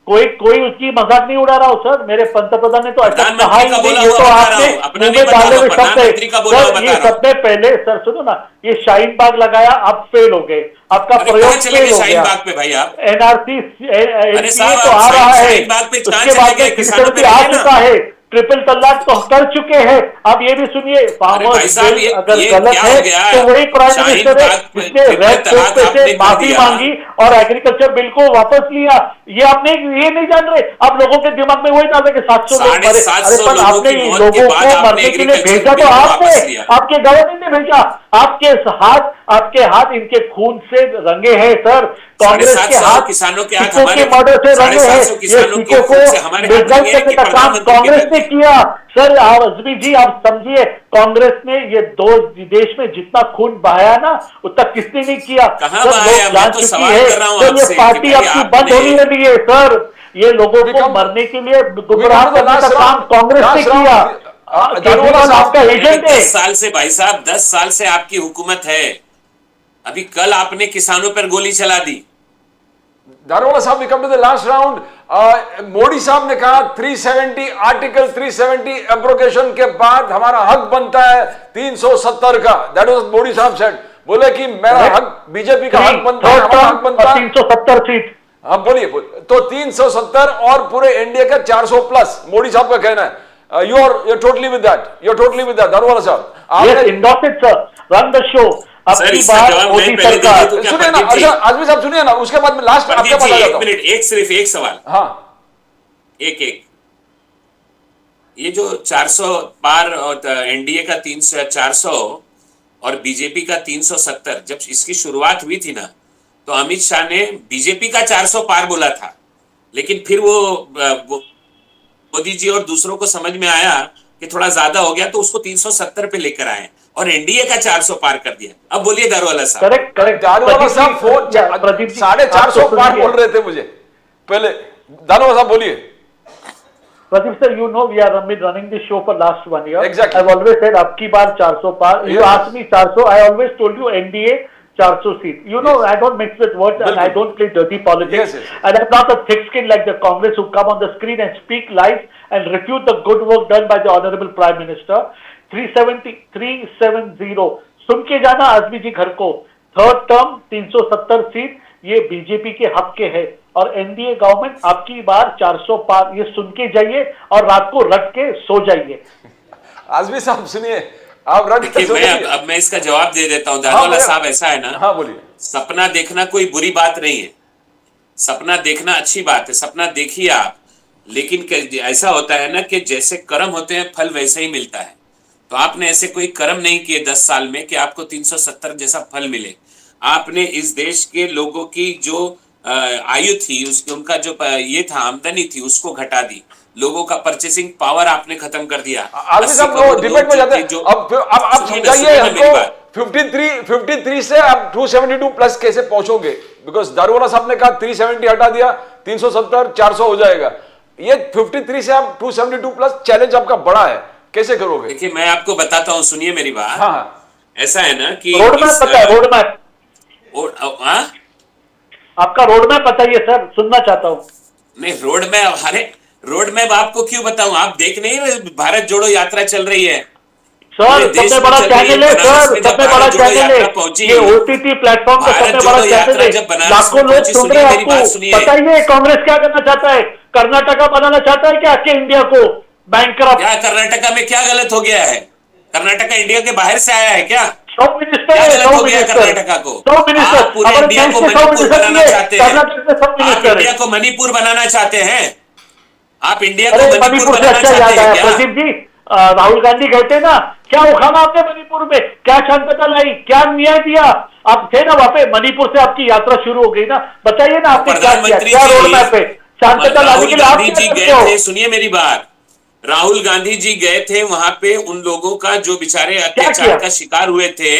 कोई उसकी मजाक नहीं उड़ा रहा हो सर। मेरे पंतप्रधान ने तो ऐसा प्रधानमंत्री कहा ही का नहीं, बोला ये हुआ तो बता रहा आपने हूं, अपना मुंह नहीं में बता डाले रहा हूं, हुए शब्द है। प्रधानमंत्री का बोला हुआ सर बता ये रहा हूं। सबने पहले, सर सुनो ना, ये शाहीन बाग लगाया, अब फेल हो गए, आपका अरे प्रयोग कहाँ चले फेल गए हो शाहीन गया। बाग पे भाई आप? एनआरसी अरे साहब, तो आप आ रहा है, शाहीन बाग पे कहाँ उसके चले बाद गए? में किसानों पे आ रहिए ना। चुका है, ट्रिपल तलाक तो कर चुके हैं। अब ये भी सुनिए, अरे भाई फार्मर्स साहब, बिल अगर ये गलत क्या है हो गया? तो वही प्राइम शाहीन मिनिस्टर है बाग पे जिसने ट्रिपल रेड तलाक पे आपने से कर माफी दिया। मांगी और एग्रीकल्चर बिल को वापस लिया। ये आपने ये नहीं जान रहे, आप लोगों के दिमाग में वही डाल रहे कि 700 लोग मरे। 750 अरे पर लोगों आपने की इन मौत के लोगों बाद को आपने मरने के लिए एग्रीकल्चर भेजा बिल तो को आपने, वापस लिया। आपके गवर्नमेंट ने भेजा। आपके हाथ इनके खून से रंगे हैं सर, कांग्रेस के 750 हाथ किसानों के हाथ सिखों के हमारे, मर्डर से रंगे हैं। 750 ये किसानों के सिखों खून से को हमारे हाथ डिस्गाइज रंगे हैं करने कि का काम प्रधानमंत्री के कांग्रेस ने रंगे? किया। सर आजमी जी आप समझिए, कांग्रेस ने ये देश में जितना खून बहाया ना, उतना किसने नहीं किया। कहाँ सर बहाया? लोग मैं जान तो चुकी सवाल है। कर रहा हूं सर आपसे ये कि पार्टी भाई आपकी बंद आपने- होने वाली है सर। ये लोगों को Become- मरने के लिए गुमराह करने का काम कांग्रेस ने किया। केजरीवाल आपका एजेंट है। 10 साल से भाई साहब, 10 साल से आपकी हुकूमत है। अभी कल आपने किसानों पर गोली चला दी। Daroga sahab, we come to the last round. Modi sahab ने कहा 370 आर्टिकल 370 एब्रोगेशन के बाद हमारा हक बनता है 370 का। दैट वाज मोदी साहब सेड। बोले कि मेरा हक, बीजेपी का हक बनता है, हमारा हक बनता है 370 सीट। हाँ बोलिए तो 370 और पूरे इंडिया का 400 प्लस मोदी साहब का कहना है। You are totally with that, you are totally with that Daroga sahab. Yes, आपने endorse it, sir. Run the show. Sir, अब की इसका बार जवाब मैं मोदी पहले सरकार। दे दूं क्या? सुनिए ना, प्रदीप जी, आजमी साहब सुनिए ना, उसके बाद में लास्ट आपके प्रदीप पास जी आ एक जाता हूं। मिनट, सिर्फ एक सवाल, हाँ एक ये जो 400 पार और एनडीए का 300 400 और बीजेपी का 370, जब इसकी शुरुआत हुई थी ना, तो अमित शाह ने बीजेपी का 400 पार बोला था, लेकिन फिर वो मोदी जी और दूसरों को समझ में आया कि थोड़ा ज्यादा हो गया, तो उसको 370 पे लेकर आए और एनडीए का 400 पार कर दिया। अब बोलिए दारोवाला साहब। Correct correct. दारोगा साहब प्रदीप जी 450 पार बोल रहे थे मुझे पहले। दारोगा साहब बोलिए। Pradeep sir, you know we are running this show for last 1 year. Exactly. I've always said अब की बार 400 पार. You Yes. asked me 400. I always told you NDA 400 seat. You know I don't mix with words and I don't play dirty politics. Yes, yes. And I'm not a thick skin like the Congress who come on the screen and speak lies and refute the good work done by the Honorable Prime Minister. 370 सुन के जाना आजमी जी घर को। थर्ड टर्म 370 सीट ये बीजेपी के हक के है और एनडीए गवर्नमेंट आपकी बार 400 पार, ये सुन के जाइए और रात को रट के सो जाइए। आजमी साहब सुनिए, आप रट के देखिए, मैं अब मैं इसका जवाब दे देता हूं दारोवाला साहब। ऐसा है ना, हाँ बोलिए। सपना देखना कोई बुरी बात नहीं है, सपना देखना अच्छी बात है, सपना देखिए आप। लेकिन ऐसा होता है ना कि जैसे कर्म होते हैं फल वैसे ही मिलता है। तो आपने ऐसे कोई कर्म नहीं किए 10 साल में कि आपको 370 जैसा फल मिले। आपने इस देश के लोगों की जो आयु थी, उसके उनका जो ये था आमदनी थी, उसको घटा दी। लोगों का परचेसिंग पावर आपने खत्म कर दिया। आदमी सब लोग डिबेट में जाते हैं। अब आप समझाइए हमको 53 से आप 272 प्लस कैसे पहुंचोगे? बिकॉज दारूवाला साहब ने कहा 370 हटा दिया, 370 400 हो जाएगा। ये 53 से आप 272 प्लस चैलेंज आपका बड़ा है, कैसे करोगे? देखिए मैं आपको बताता हूँ, सुनिए मेरी बात। हाँ, ऐसा है ना कि रोड मैप पता है? रोड मैप आपका रोड मैप बताइए सर, सुनना चाहता हूँ। नहीं, रोड मैप, अरे रोड मैप आपको क्यों बताऊं? आप देख नहीं रहे भारत जोड़ो यात्रा चल रही है सर? सबसे बड़ा चैनल है सर, सबसे बड़ा चैनल है ये ओटीटी प्लेटफॉर्म का सबसे बड़ा चैनल है। लाखों लोग सुन रहे हैं आपको। बताइए कांग्रेस क्या करना चाहता है? कर्नाटका बनाना चाहता है क्या के इंडिया को बैंकरप्ट? क्या कर्नाटका में क्या गलत हो गया है? कर्नाटका इंडिया के बाहर से आया है क्या? सब मिनिस्टर है, सब मिनिस्टर कर्नाटका को, सब मिनिस्टर पूरे इंडिया को मणिपुर बनाना चाहते हैं। आप इंडिया को मणिपुर बनाना चाहते हैं? आप इंडिया को अरे मणिपुर मणिपुर से बनाना अच्छा चाहते याद हैं आया क्या? प्रदीप जी, राहुल गांधी कहते ना, क्या उखाड़ा आपने मणिपुर में? क्या शांतता लाई? क्या न्याय दिया? आप थे ना वहां पे, मणिपुर से आपकी यात्रा शुरू हो गई ना। बताइए ना आपने क्या किया, क्या रोड मैप है शांतता लाने के लिए? आप गांधी जी गए थे, सुनिए मेरी बात, राहुल गांधी जी गए थे वहां पे, उन लोगों का जो बेचारे अत्याचार का शिकार हुए थे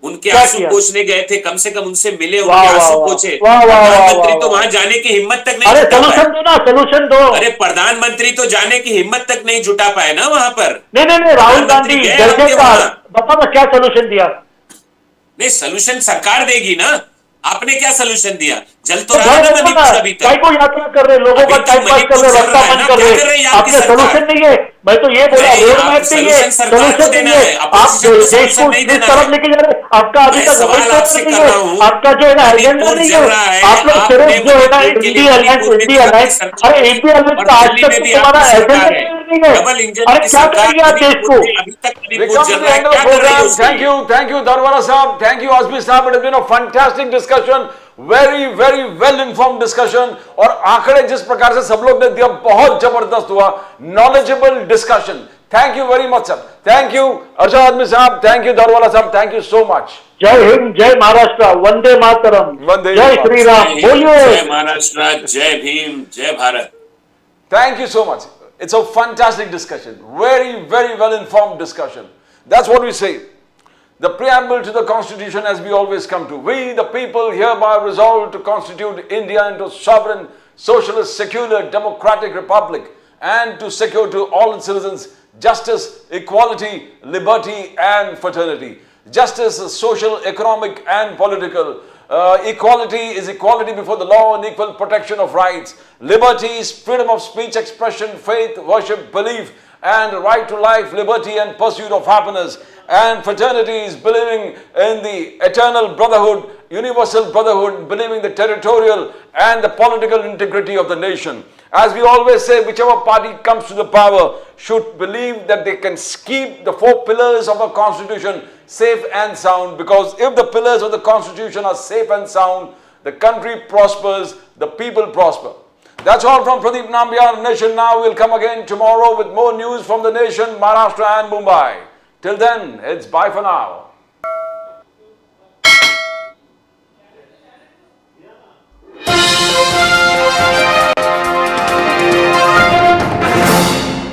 उनके आंसू पोंछने गए थे, कम से कम उनसे मिले, उनके आंसू पोंछे। प्रधानमंत्री तो वहां जाने की हिम्मत तक नहीं जुटा पाए। सोल्यूशन दो ना, सोल्यूशन दो। अरे प्रधानमंत्री तो जाने की हिम्मत तक नहीं जुटा पाए ना वहां पर। नहीं, राहुल गांधी बताओ ना क्या सोल्यूशन दिया? नहीं, सोल्यूशन सरकार देगी ना। आपने क्या सोल्यूशन दिया? जल तो रहा है मणिपुर अभी तक। को यात्रा कर रहे, लोगों का टाइम पास कर रहे, रास्ता बंद कर रहे, आपने सोल्यूशन नहीं है। मैं तो ये बोला रोड मैप नहीं है, सोल्यूशन नहीं है। आप देश को किस तरफ लेके जा रहे? आपका अभी तक नहीं है, आपका जो है ना एजेंडा नहीं है। आप लोग सिर्फ जो है ना इंडिया अलायंस, अरे इंडिया अलायंस का आज तक तुम्हारा एजेंडा नहीं है। अरे क्या करेंगे आप देश को? Thank you, Darwala Saab. Thank you, Azmi Saab. It has been a fantastic discussion. Very, very well informed discussion. और आंकड़े जिस प्रकार से सब लोग ने दिया, बहुत जबरदस्त हुआ. Knowledgeable discussion. Thank you very much, sir. Thank you, Arshad Azmi Saab. Thank you, Darwala Saab. Thank you so much. जय हिंद, जय महाराष्ट्र, वंदे मातरम, जय श्री राम, बोलिए। जय महाराष्ट्र, जय भीम, जय Bharat. Thank you so much. It's a fantastic discussion. Very, very well informed discussion. That's what we say. The preamble to the Constitution, as we always come to. We, the people, hereby resolve to constitute India into sovereign, socialist, secular, democratic republic, and to secure to all its citizens justice, equality, liberty, and fraternity. Justice is social, economic, and political. Equality is equality before the law and equal protection of rights. Liberty is freedom of speech, expression, faith, worship, belief, and right to life, liberty, and pursuit of happiness. And fraternity is believing in the eternal brotherhood, universal brotherhood, believing the territorial and the political integrity of the nation. As we always say, whichever party comes to the power should believe that they can keep the 4 pillars of the Constitution safe and sound, because if the pillars of the Constitution are safe and sound, the country prospers, the people prosper. That's all from Pradeep Nambiar Nation Now. We'll come again tomorrow with more news from the nation, Maharashtra and Mumbai. Till then, it's bye for now.